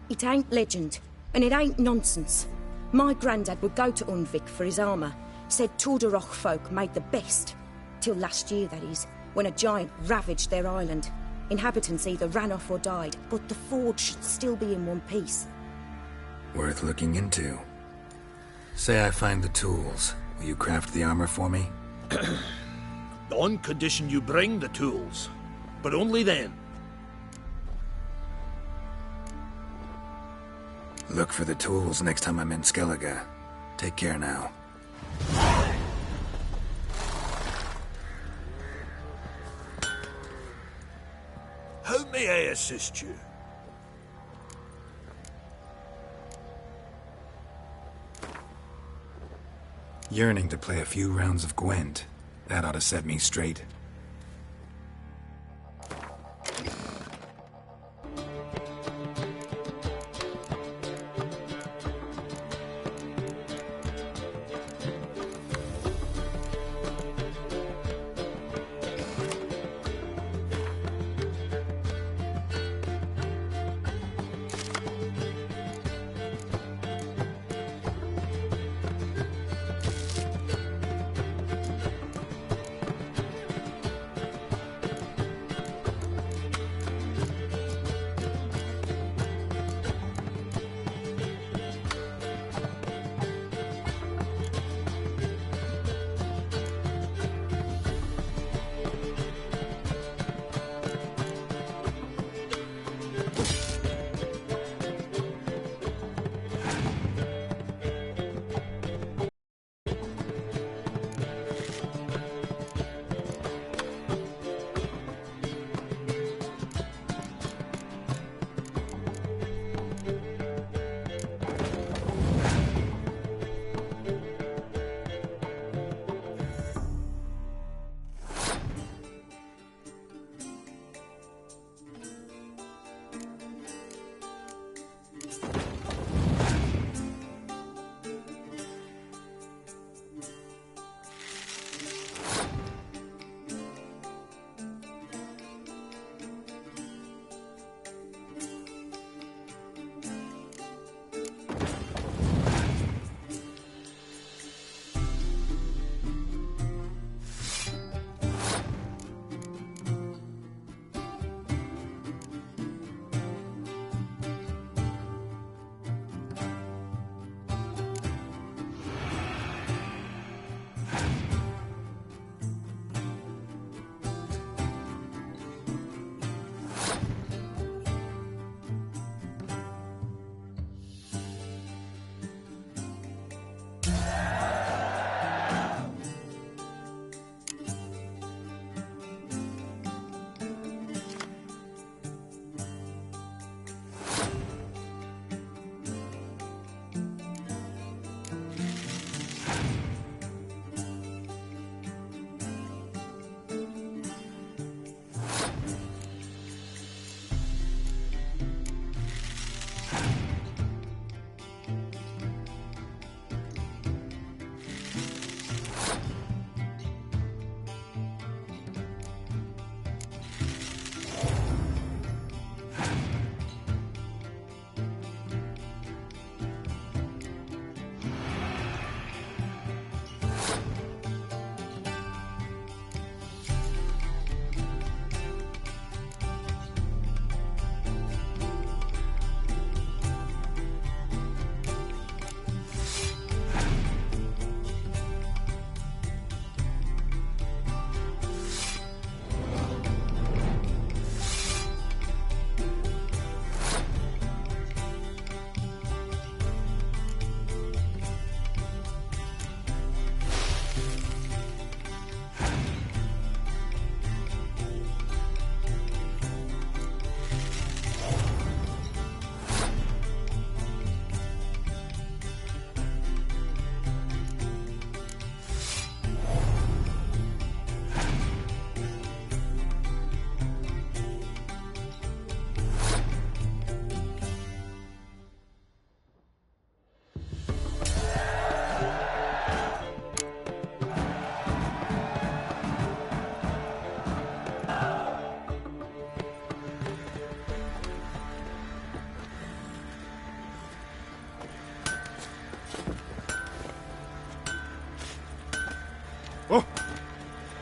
It ain't legend, and it ain't nonsense. My granddad would go to Undvik for his armour. Said Tordarroch folk made the best. Till last year, that is, when a giant ravaged their island. Inhabitants either ran off or died, but the forge should still be in one piece. Worth looking into. Say I find the tools. Will you craft the armor for me? On condition you bring the tools. But only then. Look for the tools next time I'm in Skellige. Take care now. How may I assist you? Yearning to play a few rounds of Gwent. That ought to set me straight.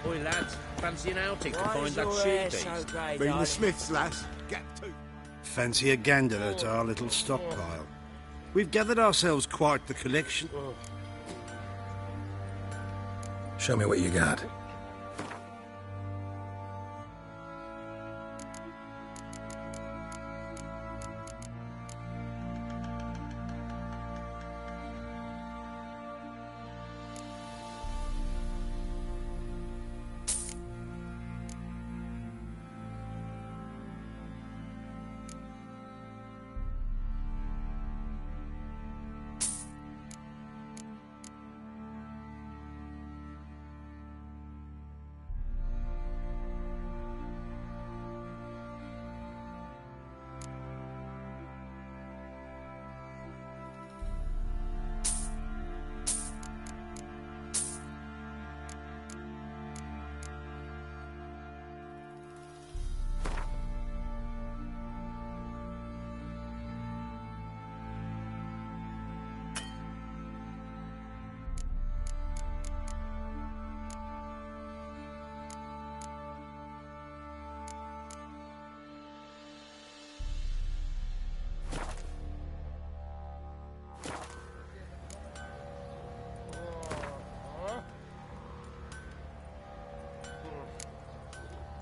Oi, lads, fancy an outing to find that sheep. Bring the smiths, lass. Get to. Fancy a gander at our little stockpile. We've gathered ourselves quite the collection. Show me what you got.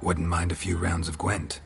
Wouldn't mind a few rounds of Gwent.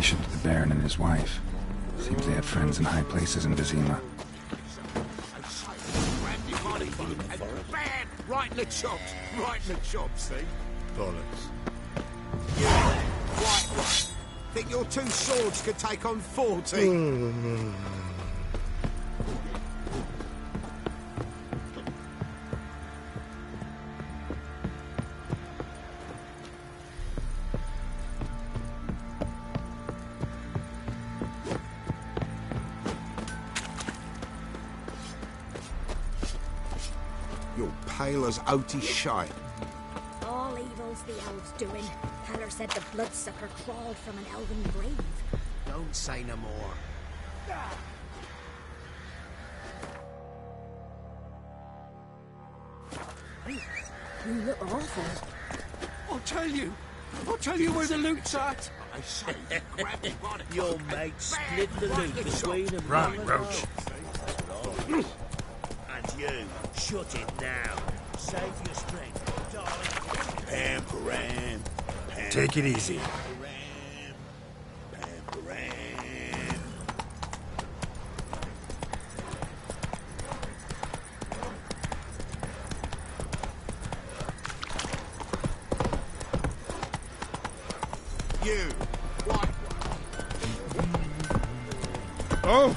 relation to the Baron and his wife. Seems they had friends in high places in Vizima. Bad! Right in the chops! Right in the chops, see? Bollocks. You, white one, think your two swords could take on 40? You're pale as oaty shite. All evil's the elves doing. Heller said the bloodsucker crawled from an elven grave. Don't say no more. You look awful. I'll tell you where the loot's at. I say, grab me by the Your mate split the loot between them. Run, Roach. And you, shut it now. Save your strength, darling. Pam, param, pam. Take it easy. Pam, param. You, white one. Oh!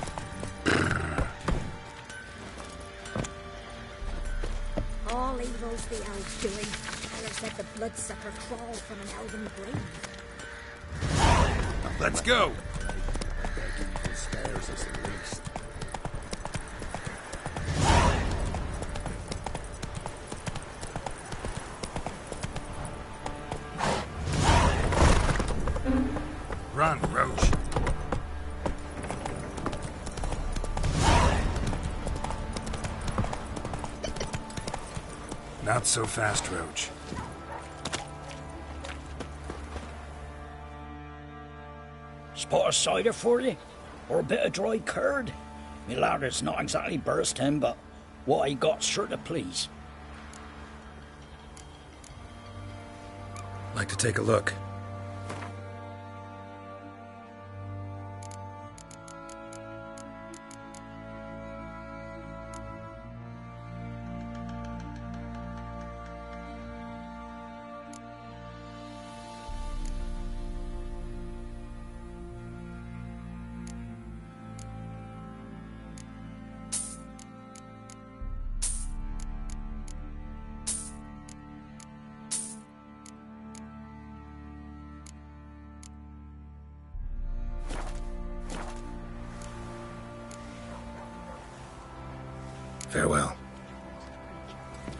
All evil's the elves doing. Heller said the bloodsucker crawled from an elven grave. Let's go! Spares us at least. Run, Roach. Not so fast, Roach. Spot of cider for you? Or a bit of dry curd? Me ladder's not exactly bursting, but what I got's sure to please. Like to take a look. Farewell.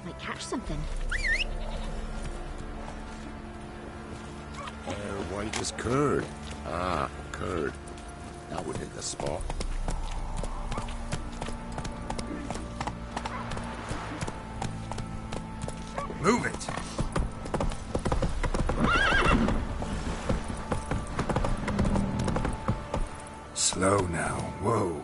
Might catch something. White as curd. Ah, curd. That would hit the spot. Move it! Slow now. Whoa.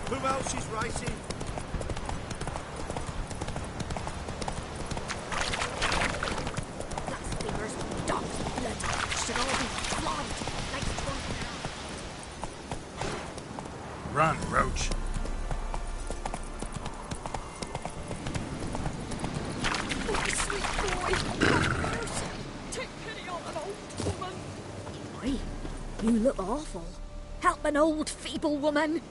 Who else is racing? Blasphemers, dogs, blood, should all be flogged like drunk. Run, Roach. Oh, sweet boy, have mercy. Take pity on an old woman. Why, you look awful. Help an old feeble woman.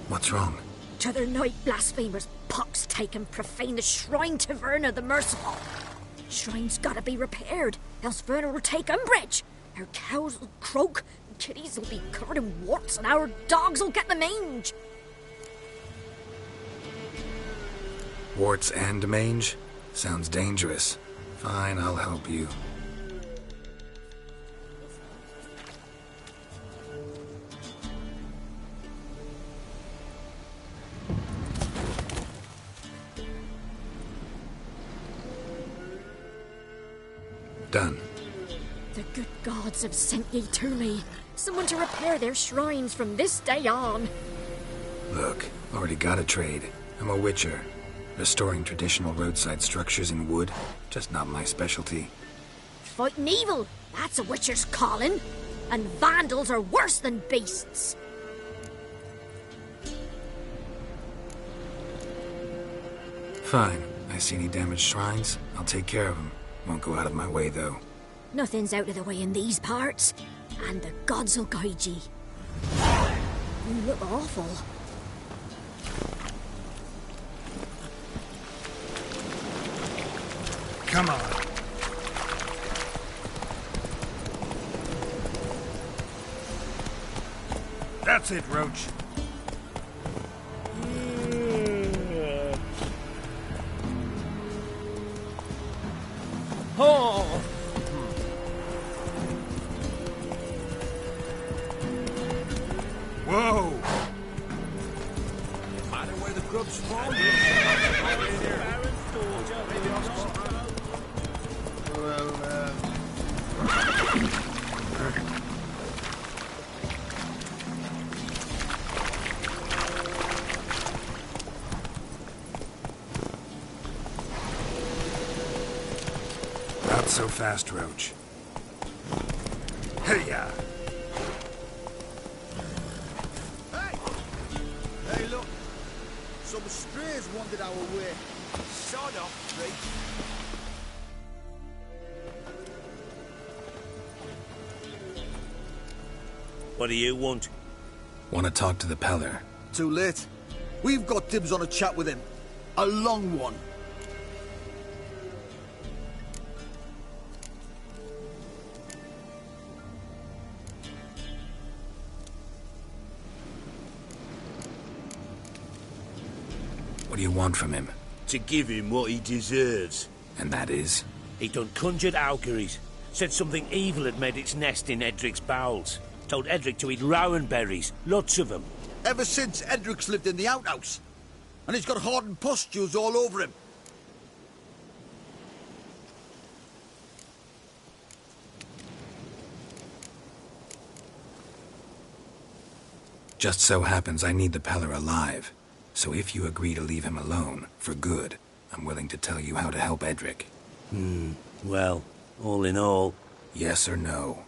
What's wrong? T'other night blasphemers pox take and profane the shrine to Verna the Merciful. Shrine's gotta be repaired, else Verna will take umbrage. Our cows will croak, kitties will be covered in warts, and our dogs will get the mange. Warts and mange? Sounds dangerous. Fine, I'll help you. Done. The good gods have sent ye to me. Someone to repair their shrines from this day on. Look, already got a trade. I'm a witcher. Restoring traditional roadside structures in wood, just not my specialty. Fighting evil, that's a witcher's calling. And vandals are worse than beasts. Fine. I see any damaged shrines, I'll take care of them. Won't go out of my way, though. Nothing's out of the way in these parts, and the gods will guide ye. You look awful. Come on. That's it, Roach. Oh! Whoa! No matter where the grub's spawned. Not so fast, Roach. Hey-ya! Hey, look! Some strays wandered our way. Sod off, Drake. What do you want? Want to talk to the Peller. Too late. We've got dibs on a chat with him. A long one. What do you want from him? To give him what he deserves. And that is? He done conjured auguries. Said something evil had made its nest in Edric's bowels. Told Edric to eat rowan berries. Lots of them. Ever since Edric's lived in the outhouse. And he's got hardened pustules all over him. Just so happens I need the Peller alive. So if you agree to leave him alone, for good, I'm willing to tell you how to help Edric. Well, all in all... Yes or no?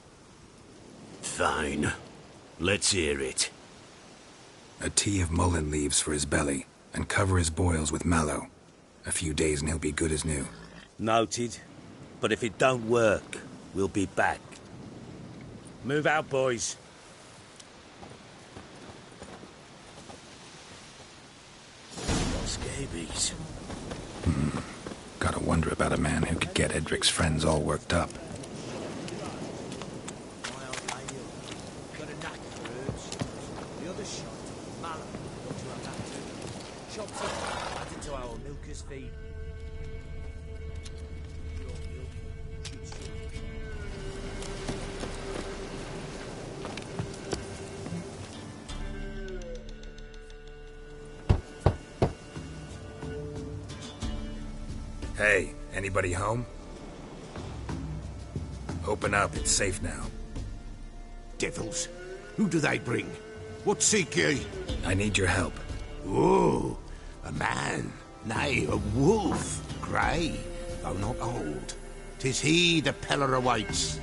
Fine. Let's hear it. A tea of mullein leaves for his belly, and cover his boils with mallow. A few days and he'll be good as new. Noted. But if it don't work, we'll be back. Move out, boys. Scabies. Gotta wonder about a man who could get Edric's friends all worked up. Got a knack for herbs. The other shot, mallow. Got to have that too. Chopped up, added to our milker's feed. Hey, anybody home? Open up, it's safe now. Devils. Who do they bring? What seek ye? I need your help. Oh, a man. Nay, a wolf. Grey, though not old. 'Tis he the Peller awaits.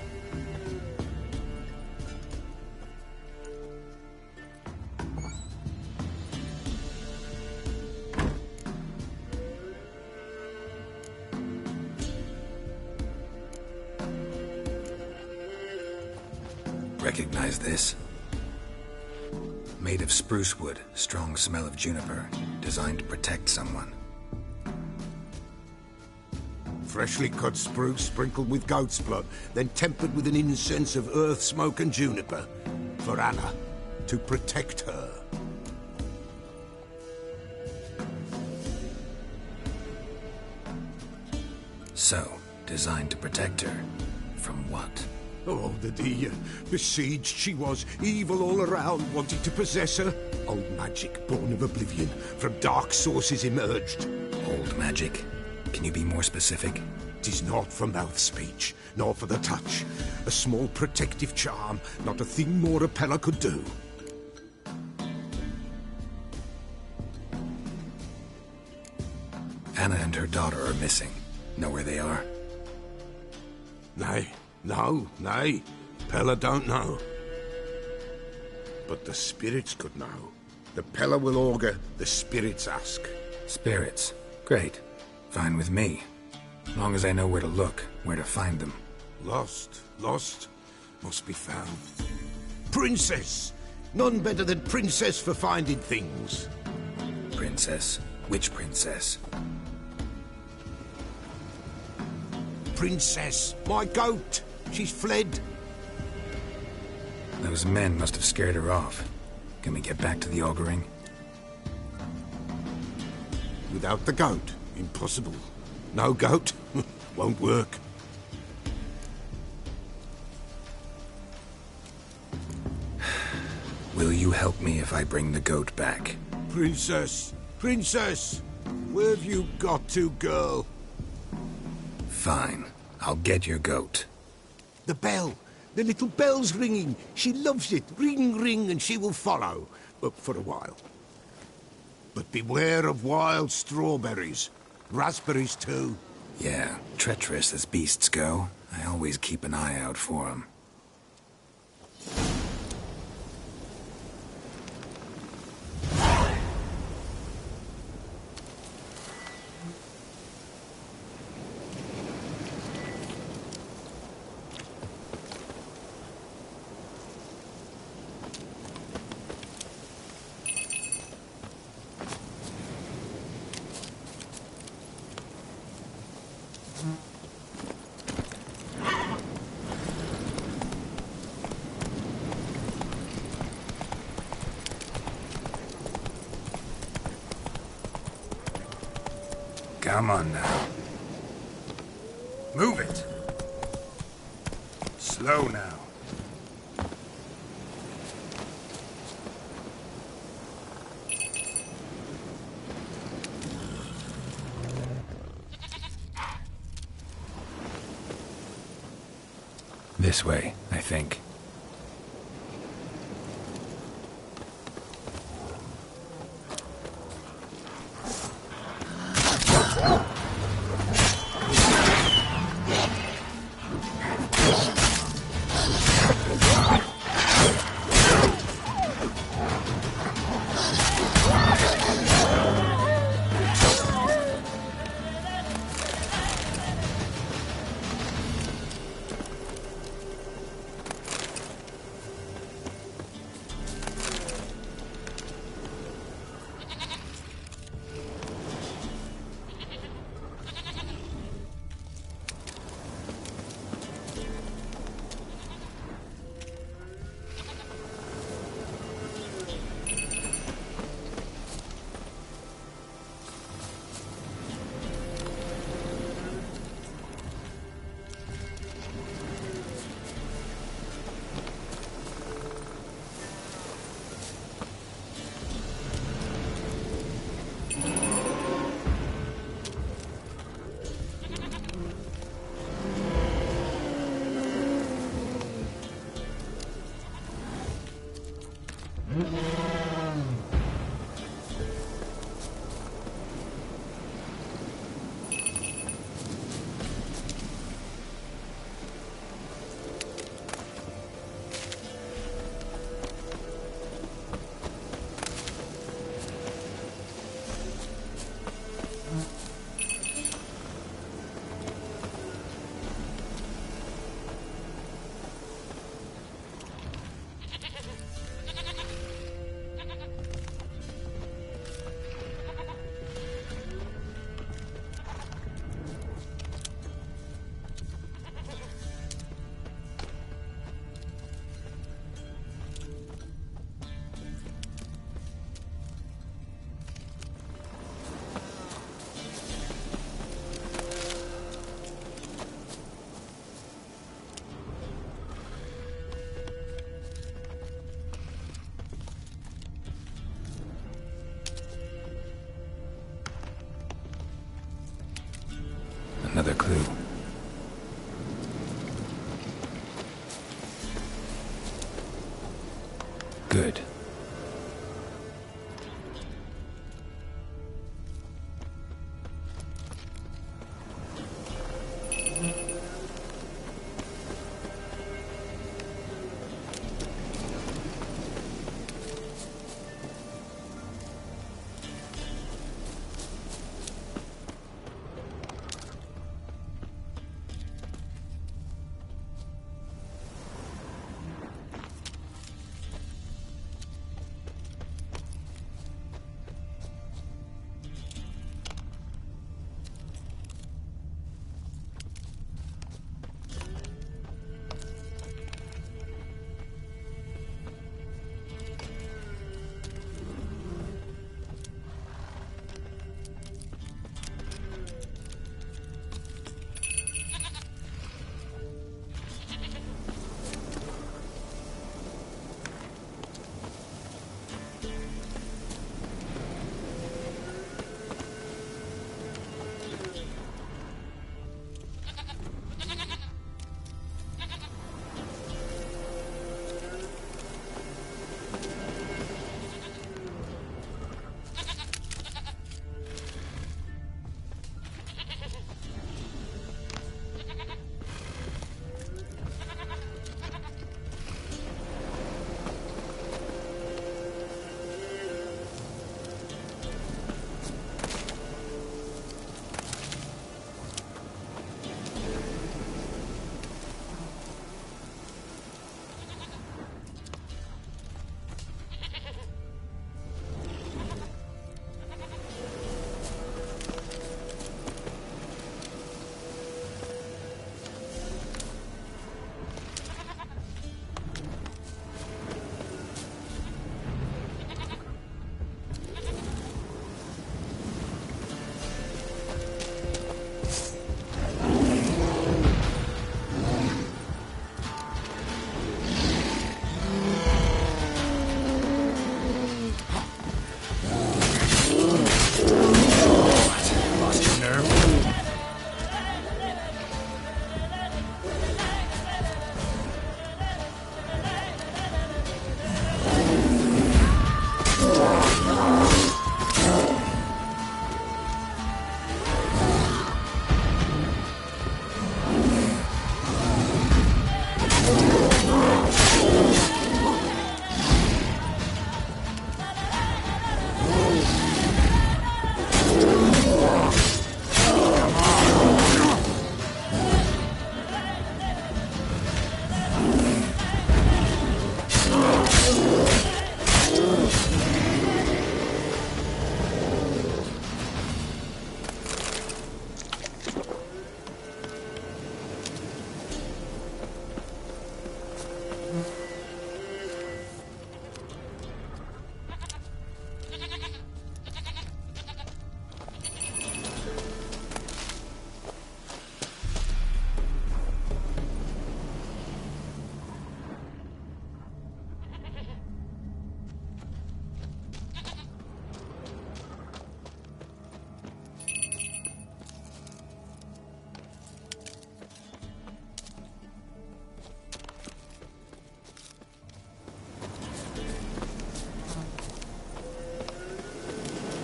Recognize this? Made of spruce wood, strong smell of juniper, designed to protect someone. Freshly cut spruce sprinkled with goat's blood, then tempered with an incense of earth, smoke and juniper. For Anna, to protect her. So, designed to protect her. From what? Oh, the dear. Besieged she was, evil all around, wanting to possess her. Old magic, born of oblivion, from dark sources emerged. Old magic? Can you be more specific? 'Tis not for mouth speech, nor for the touch. A small protective charm, not a thing more a Pella could do. Anna and her daughter are missing. Know where they are? Nay, nay. Pella don't know. But the spirits could know. The Pella will augur, the spirits ask. Spirits? Great. Fine with me. Long as I know where to look, where to find them. Lost, must be found. Princess! None better than Princess for finding things. Princess? Which princess? Princess, my goat! She's fled. Those men must have scared her off. Can we get back to the auguring? Without the goat, impossible. No goat, won't work. Will you help me if I bring the goat back? Princess! Where have you got to, girl? Fine. I'll get your goat. The bell! The little bell's ringing. She loves it. Ring, ring, and she will follow. For a while. But beware of wild strawberries. Raspberries, too. Yeah, treacherous as beasts go. I always keep an eye out for them. Come on now. Move it. Slow now. This way, I think. Good.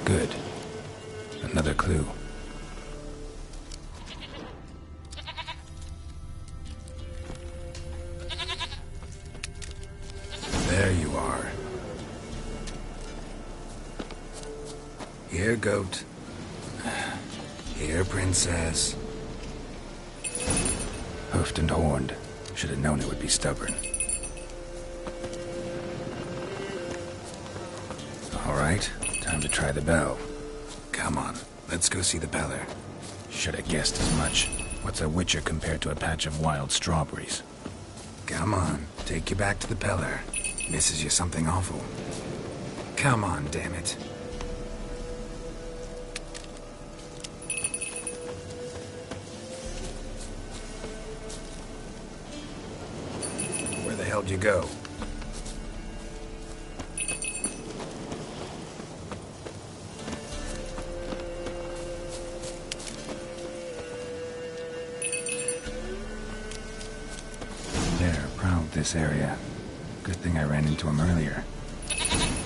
Good. Another clue. There you are. Here, goat. Here, princess. Hoofed and horned. Should have known it would be stubborn. All right, time to try the bell. Come on, let's go see the Peller. Should have guessed as much. What's a witcher compared to a patch of wild strawberries? Come on, take you back to the Peller. Misses you something awful. Come on, damn it. Where the hell did you go? This area. Good thing I ran into him earlier.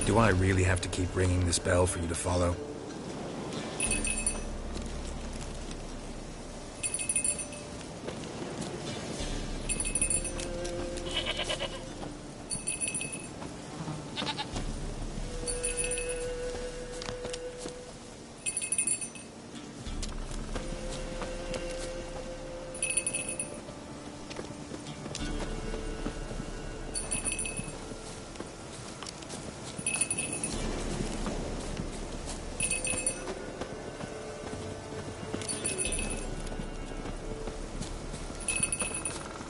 Do I really have to keep ringing this bell for you to follow?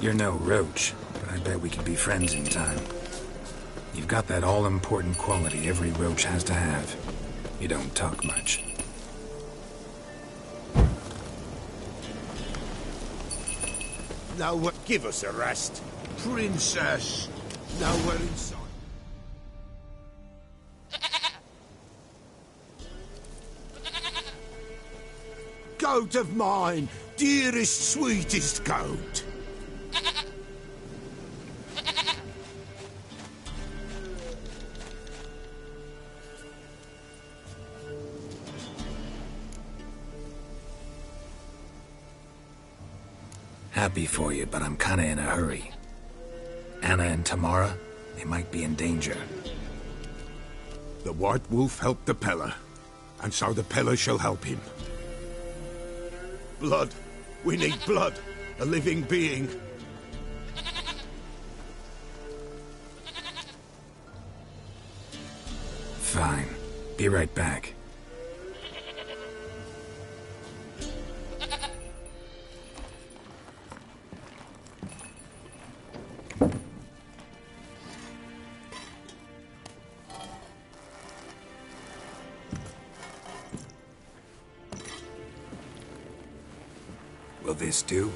You're no roach, but I bet we can be friends in time. You've got that all-important quality every roach has to have. You don't talk much. Now, give us a rest. Princess, nowhere in sight. Goat of mine, dearest, sweetest goat. Happy for you, but I'm kinda in a hurry. Anna and Tamara, they might be in danger. The White Wolf helped the Peller, and so the Peller shall help him. Blood. We need blood. A living being. Fine. Be right back. Will this do?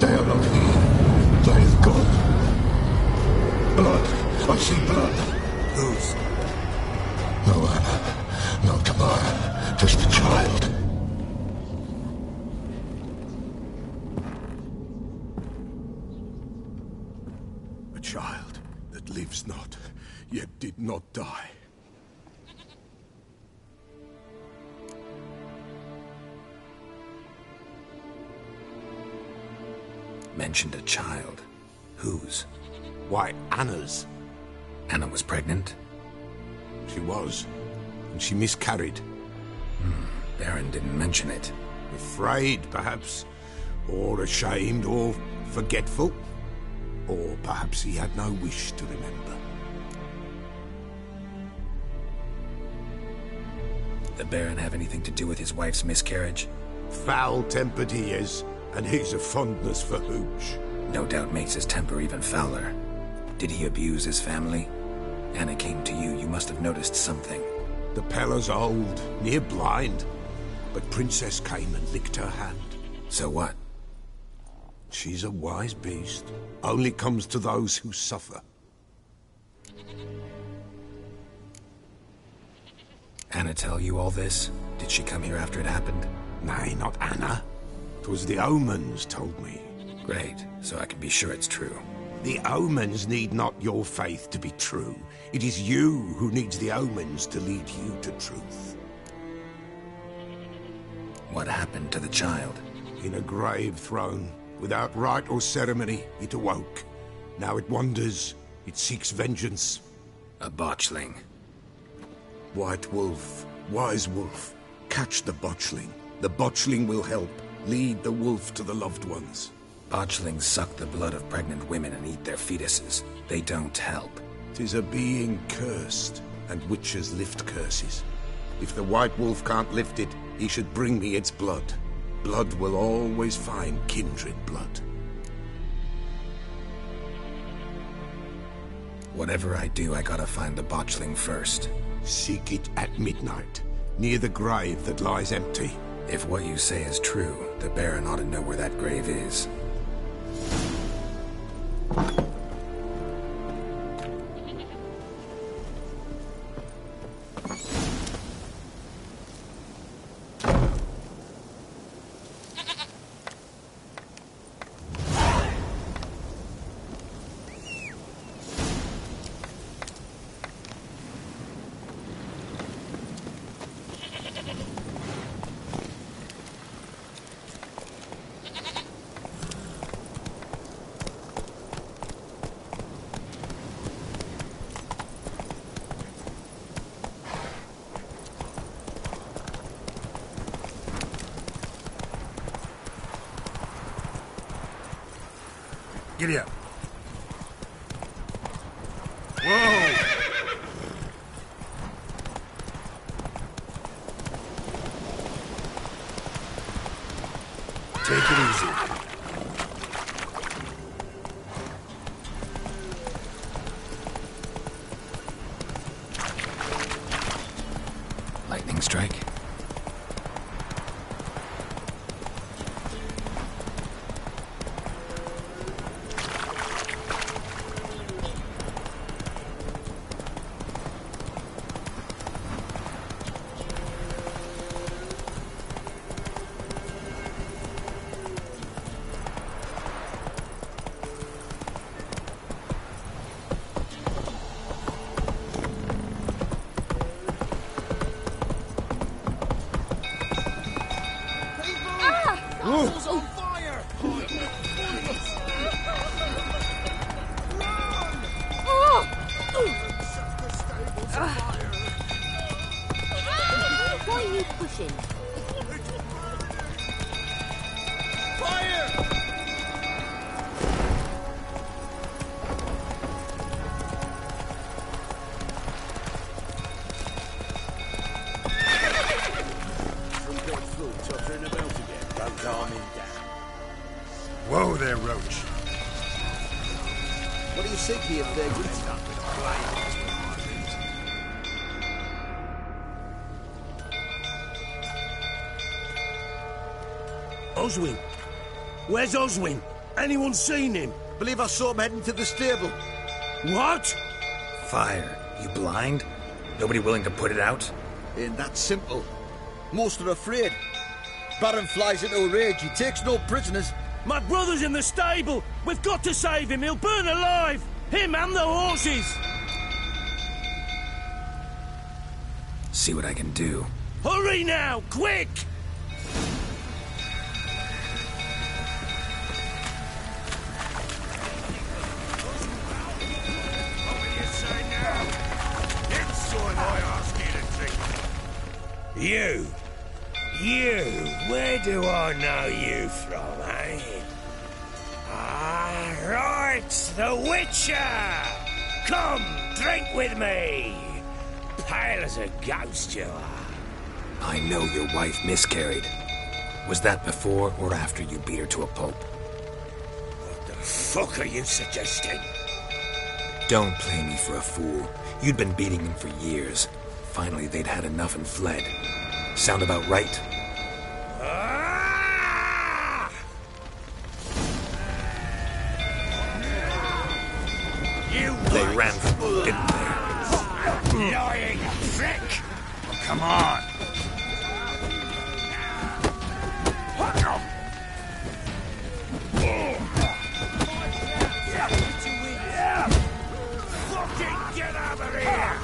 They are not here. They have gone. Blood. I see blood. Whose? No Anna. No Tamara. Just a child. A child that lives not, yet did not die. Mentioned a child. Whose? Why, Anna's. Anna was pregnant? She was. And she miscarried. Baron didn't mention it. Afraid, perhaps. Or ashamed, or forgetful. Or perhaps he had no wish to remember. The Baron have anything to do with his wife's miscarriage? Foul-tempered he is, and he's a fondness for hooch. No doubt makes his temper even fouler. Did he abuse his family? Anna came to you. You must have noticed something. The Peller's old, near blind. But Princess came and licked her hand. So what? She's a wise beast. Only comes to those who suffer. Anna tell you all this? Did she come here after it happened? Nay, not Anna. 'Twas the omens told me. Great, so I can be sure it's true. The omens need not your faith to be true. It is you who needs the omens to lead you to truth. What happened to the child? In a grave thrown. Without rite or ceremony, it awoke. Now it wanders. It seeks vengeance. A botchling. White Wolf, Wise Wolf, catch the botchling. The botchling will help. Lead the wolf to the loved ones. Botchlings suck the blood of pregnant women and eat their fetuses. They don't help. 'Tis a being cursed, and witches lift curses. If the White Wolf can't lift it, he should bring me its blood. Blood will always find kindred blood. Whatever I do, I gotta find the botchling first. Seek it at midnight, near the grave that lies empty. If what you say is true, the Baron ought to know where that grave is. Giddy up. Whoa! Take it easy. Lightning strike. Castle's on fire! Why are you pushing? Fire! Some big fool tottering about again. Don't calm him down. Whoa there, Roach. What do you think here, vagrants? Oswin? Where's Oswin? Anyone seen him? Believe I saw him heading to the stable. What? Fire. You blind? Nobody willing to put it out? Ain't that simple. Most are afraid. Baron flies into a rage. He takes no prisoners. My brother's in the stable. We've got to save him. He'll burn alive. Him and the horses. See what I can do. Hurry now, quick! You, where do I know you from, eh? Ah, right, the Witcher! Come, drink with me! Pale as a ghost, you are. I know your wife miscarried. Was that before or after you beat her to a pulp? What the fuck are you suggesting? Don't play me for a fool. You'd been beating them for years. Finally, they'd had enough and fled. Sound about right? They ran from you, didn't they? Lying prick! Oh, come on! Fucking get out of here!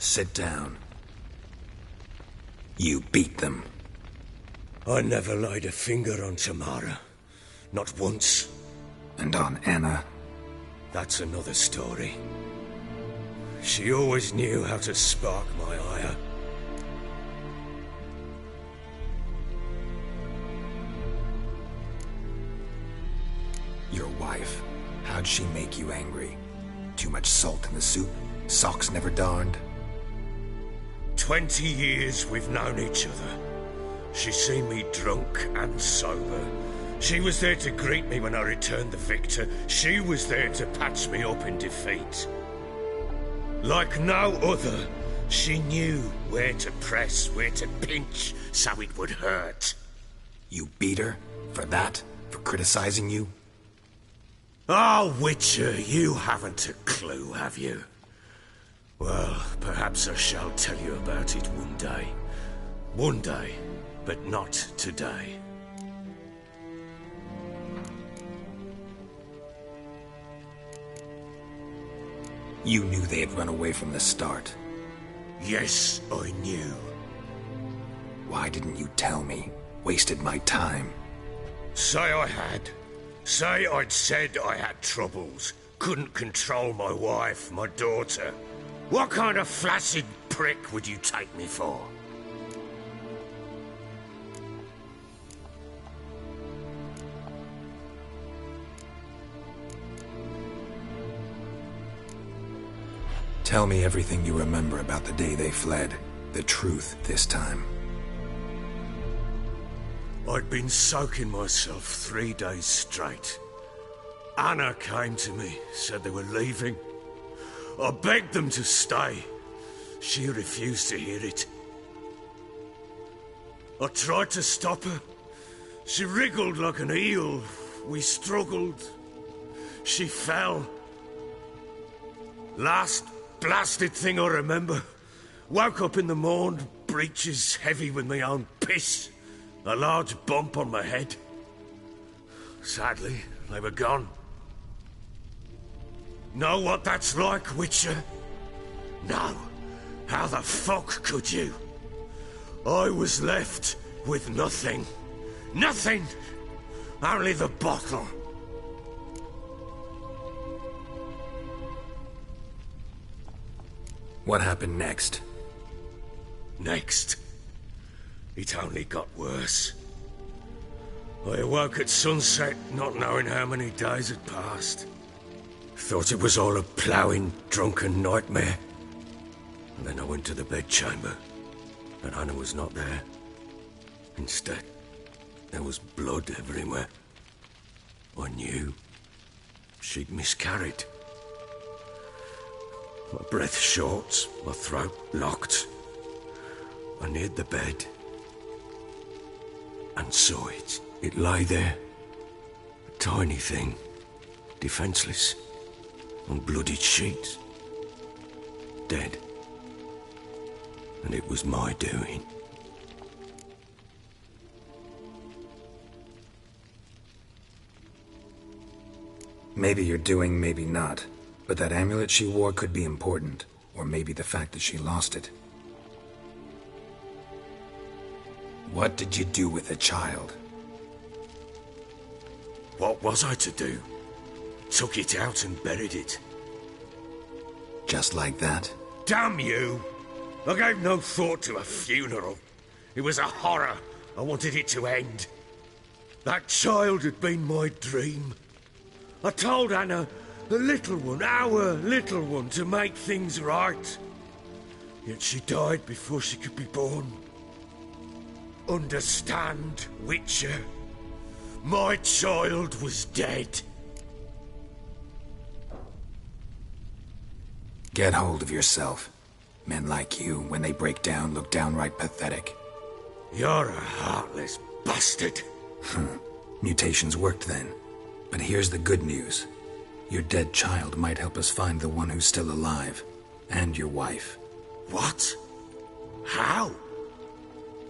Sit down. You beat them. I never laid a finger on Tamara. Not once. And on Anna? That's another story. She always knew how to spark my ire. Your wife. How'd she make you angry? Too much salt in the soup? Socks never darned? 20 years we've known each other. She's seen me drunk and sober. She was there to greet me when I returned the victor. She was there to patch me up in defeat. Like no other, she knew where to press, where to pinch, so it would hurt. You beat her? For that? For criticizing you? Oh, Witcher, you haven't a clue, have you? Well, perhaps I shall tell you about it one day. One day, but not today. You knew they had run away from the start. Yes, I knew. Why didn't you tell me? Wasted my time. Say I had. Say I'd said I had troubles. Couldn't control my wife, my daughter. What kind of flaccid prick would you take me for? Tell me everything you remember about the day they fled. The truth this time. I'd been soaking myself 3 days straight. Anna came to me, said they were leaving. I begged them to stay. She refused to hear it. I tried to stop her. She wriggled like an eel. We struggled. She fell. Last blasted thing I remember. Woke up in the morn, breeches heavy with my own piss. A large bump on my head. Sadly, they were gone. Know what that's like, Witcher? No. How the fuck could you? I was left with nothing. Nothing! Only the bottle. What happened next? Next? It only got worse. I awoke at sunset, not knowing how many days had passed. Thought it was all a ploughing, drunken nightmare. And then I went to the bedchamber, and Anna was not there. Instead, there was blood everywhere. I knew she'd miscarried. My breath short, my throat locked. I neared the bed and saw it. It lay there, a tiny thing, defenseless, on bloodied sheets, dead. And it was my doing. Maybe you're doing, maybe not. But that amulet she wore could be important. Or maybe the fact that she lost it. What did you do with the child? What was I to do? Took it out and buried it. Just like that? Damn you! I gave no thought to a funeral. It was a horror. I wanted it to end. That child had been my dream. I told Anna, the little one, our little one, to make things right. Yet she died before she could be born. Understand, Witcher? My child was dead. Get hold of yourself. Men like you, when they break down, look downright pathetic. You're a heartless bastard. Mutations worked then. But here's the good news. Your dead child might help us find the one who's still alive. And your wife. What? How?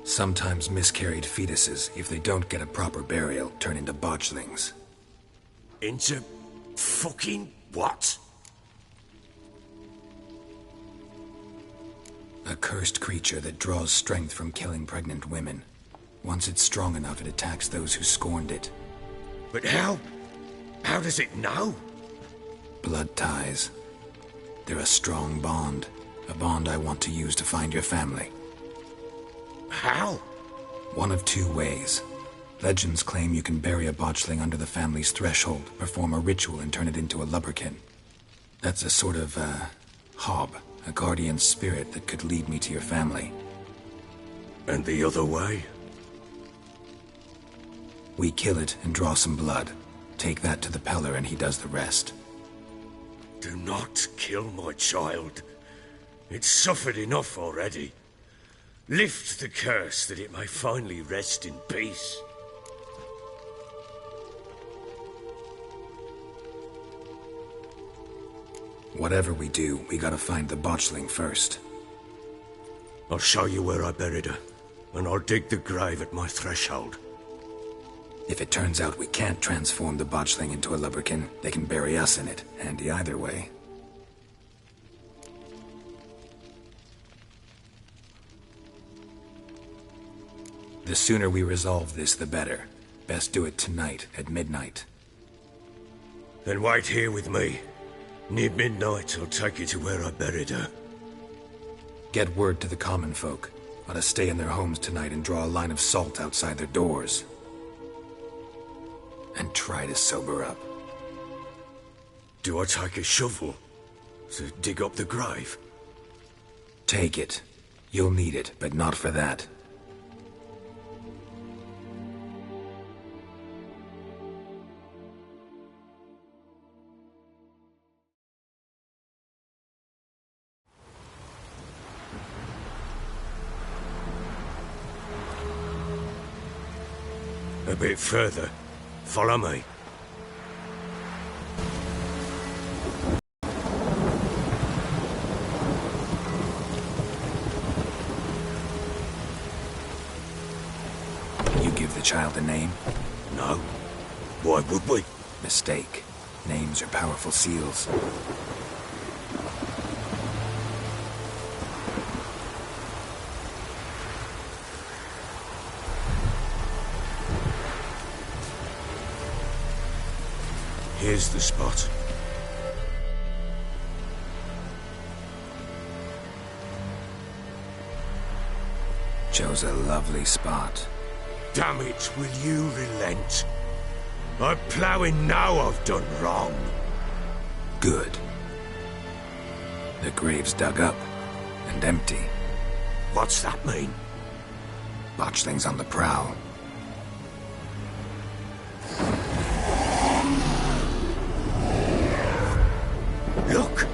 Sometimes miscarried fetuses, if they don't get a proper burial, turn into botchlings. Into fucking what? A cursed creature that draws strength from killing pregnant women. Once it's strong enough, it attacks those who scorned it. But how? How does it know? Blood ties. They're a strong bond. A bond I want to use to find your family. How? One of two ways. Legends claim you can bury a botchling under the family's threshold, perform a ritual, and turn it into a lubberkin. That's a sort of, hob, a guardian spirit that could lead me to your family. And the other way? We kill it and draw some blood. Take that to the Peller and he does the rest. Do not kill my child. It's suffered enough already. Lift the curse that it may finally rest in peace. Whatever we do, we gotta find the botchling first. I'll show you where I buried her, and I'll dig the grave at my threshold. If it turns out we can't transform the botchling into a lubberkin, they can bury us in it. Handy either way. The sooner we resolve this, the better. Best do it tonight, at midnight. Then wait here with me. Near midnight, I'll take you to where I buried her. Get word to the common folk. Let us stay in their homes tonight and draw a line of salt outside their doors. And try to sober up. Do I take a shovel to dig up the grave? Take it. You'll need it, but not for that. A bit further. Follow me. You give the child a name? No. Why would we? Mistake. Names are powerful seals. Here's the spot. Chose a lovely spot. Damn it, will you relent? I'm ploughing now I've done wrong. Good. The grave's dug up and empty. What's that mean? Botchling's on the prowl. Look!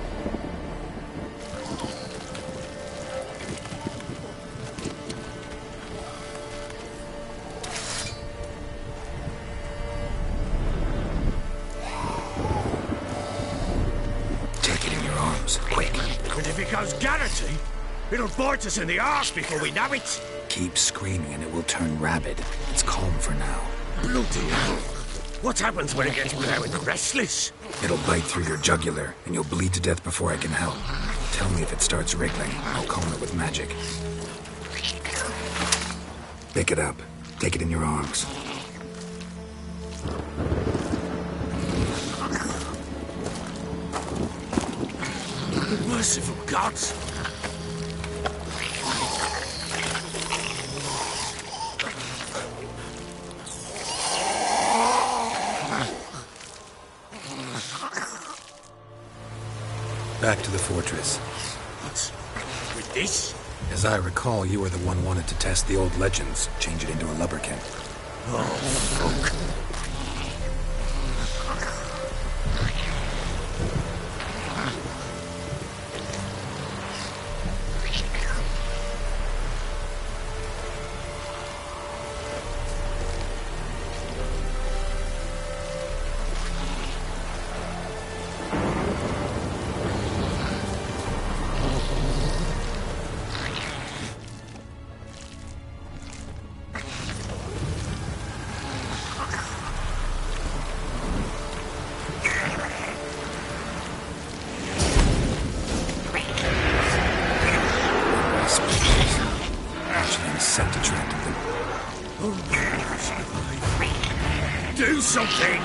Take it in your arms, quick. And if it goes Garrity, it'll bite us in the arse before we know it. Keep screaming and it will turn rabid. It's calm for now. Bloody hell. What happens when it gets plowing restless? It'll bite through your jugular, and you'll bleed to death before I can help. Tell me if it starts wriggling. I'll calm it with magic. Pick it up. Take it in your arms. Merciful gods! Back to the fortress. What's with this? As I recall, you were the one wanted to test the old legends, change it into a lubberkin. Oh, fuck. scent attracted them. Do something!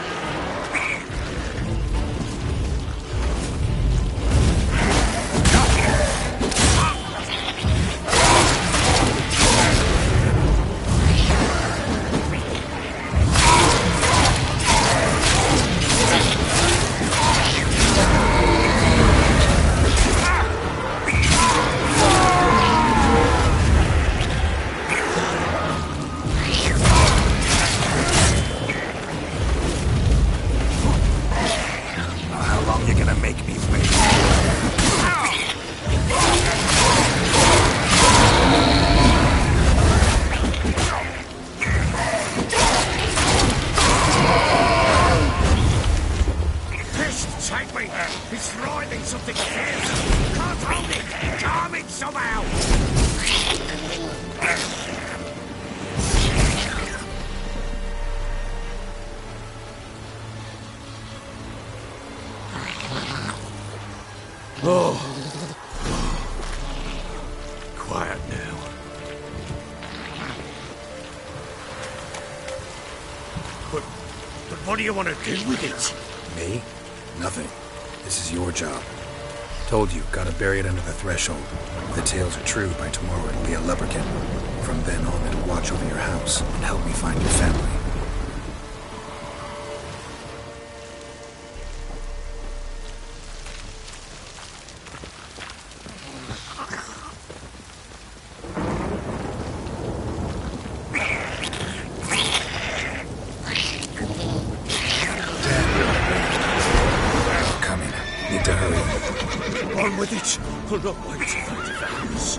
Quiet now. But what do you want to do with it? Me? Nothing. This is your job. Told you, gotta bury it under the threshold. If the tales are true, by tomorrow it'll be a lubberkin. From then on, it'll watch over your house and help me find your family. On with it! I'll not wait to find the values.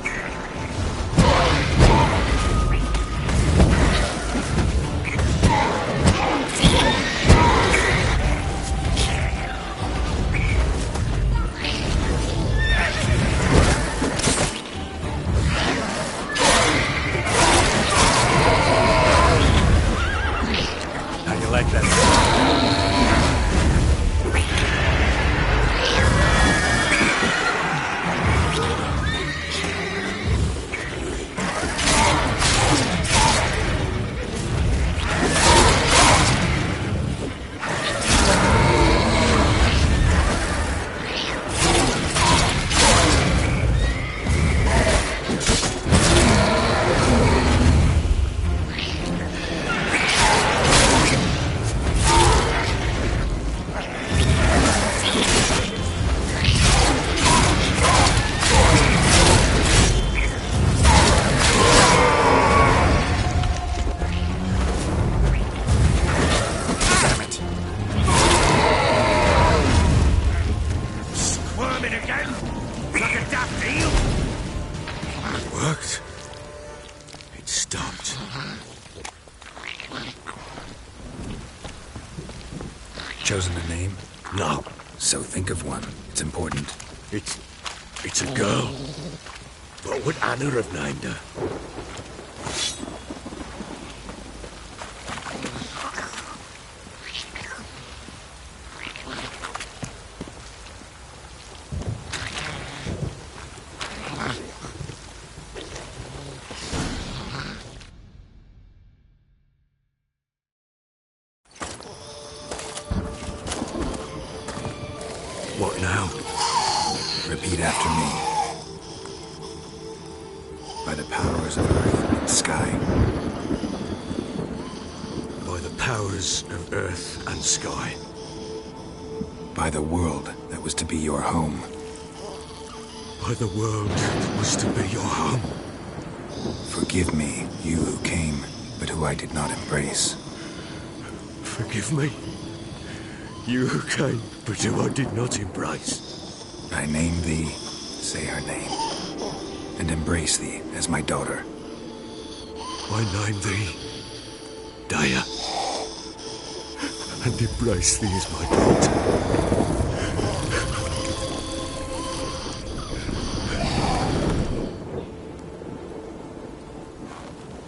How you like that? Chosen a name? No. So think of one. It's important. It's a girl. What would Anna have named her? What now? Repeat after me. By the powers of earth and sky. By the powers of earth and sky. By the world that was to be your home. By the world that was to be your home. Forgive me, you who came, but who I did not embrace. Forgive me, you who came, but who I did not embrace. I name thee, say her name, and embrace thee as my daughter. I name thee, Daya, and embrace thee as my daughter.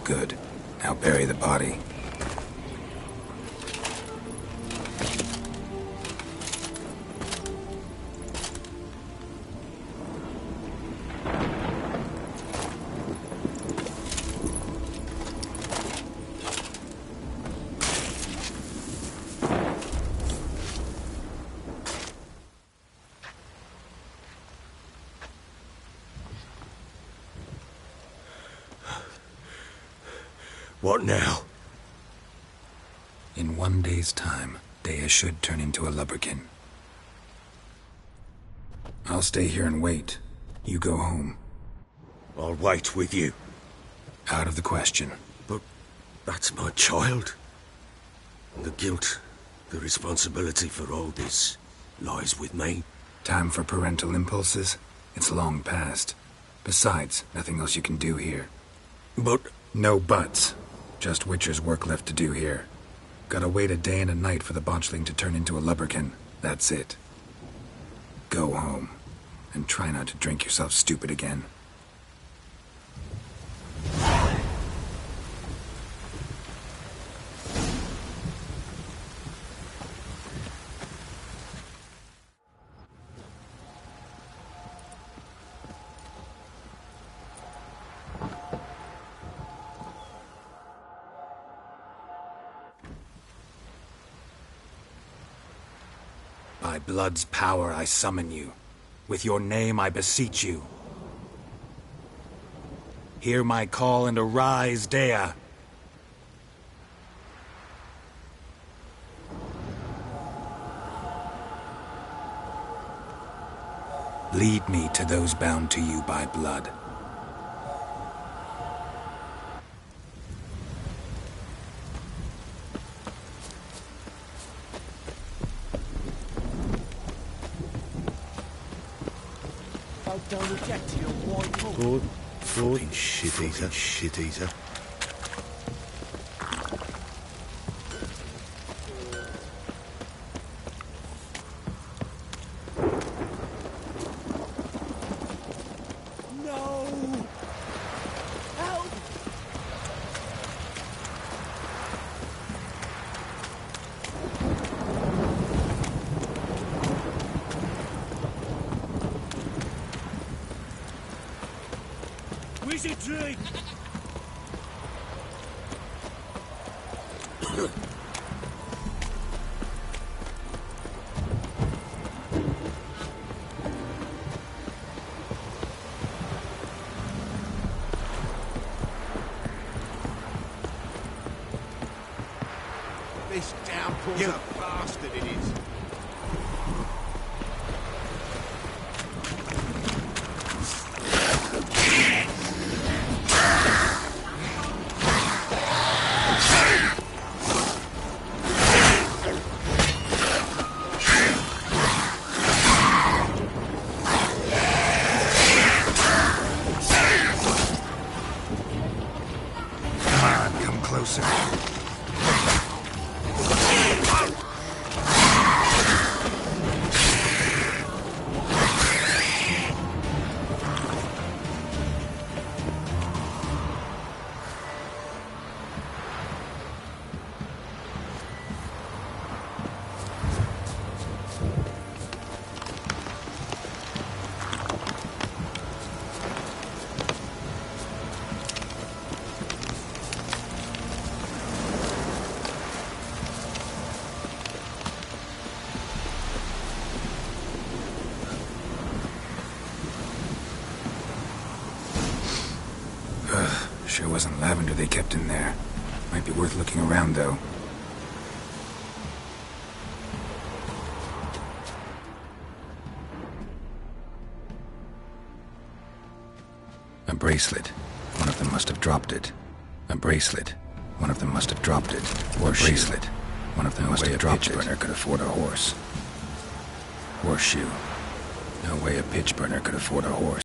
Good. Now bury the body. What now? In 1 day's time, Dea should turn into a lubberkin. I'll stay here and wait. You go home. I'll wait with you. Out of the question. But that's my child. And the guilt, the responsibility for all this lies with me. Time for parental impulses? It's long past. Besides, nothing else you can do here. But... No buts. Just Witcher's work left to do here. Gotta wait a day and a night for the botchling to turn into a lubberkin. That's it. Go home. And try not to drink yourself stupid again. By blood's power I summon you. With your name I beseech you. Hear my call and arise, Dea. Lead me to those bound to you by blood. Good. Fucking shit-eater. Shit-eater. Drink! This downpour's a bastard, it is. Sure wasn't lavender they kept in there. Might be worth looking around, though. A bracelet. One of them must have dropped it. A bracelet. One of them must have dropped it. Or a bracelet. One of them must have dropped it. No way a pitch burner could afford a horse. Horseshoe. No way a pitch burner could afford a horse.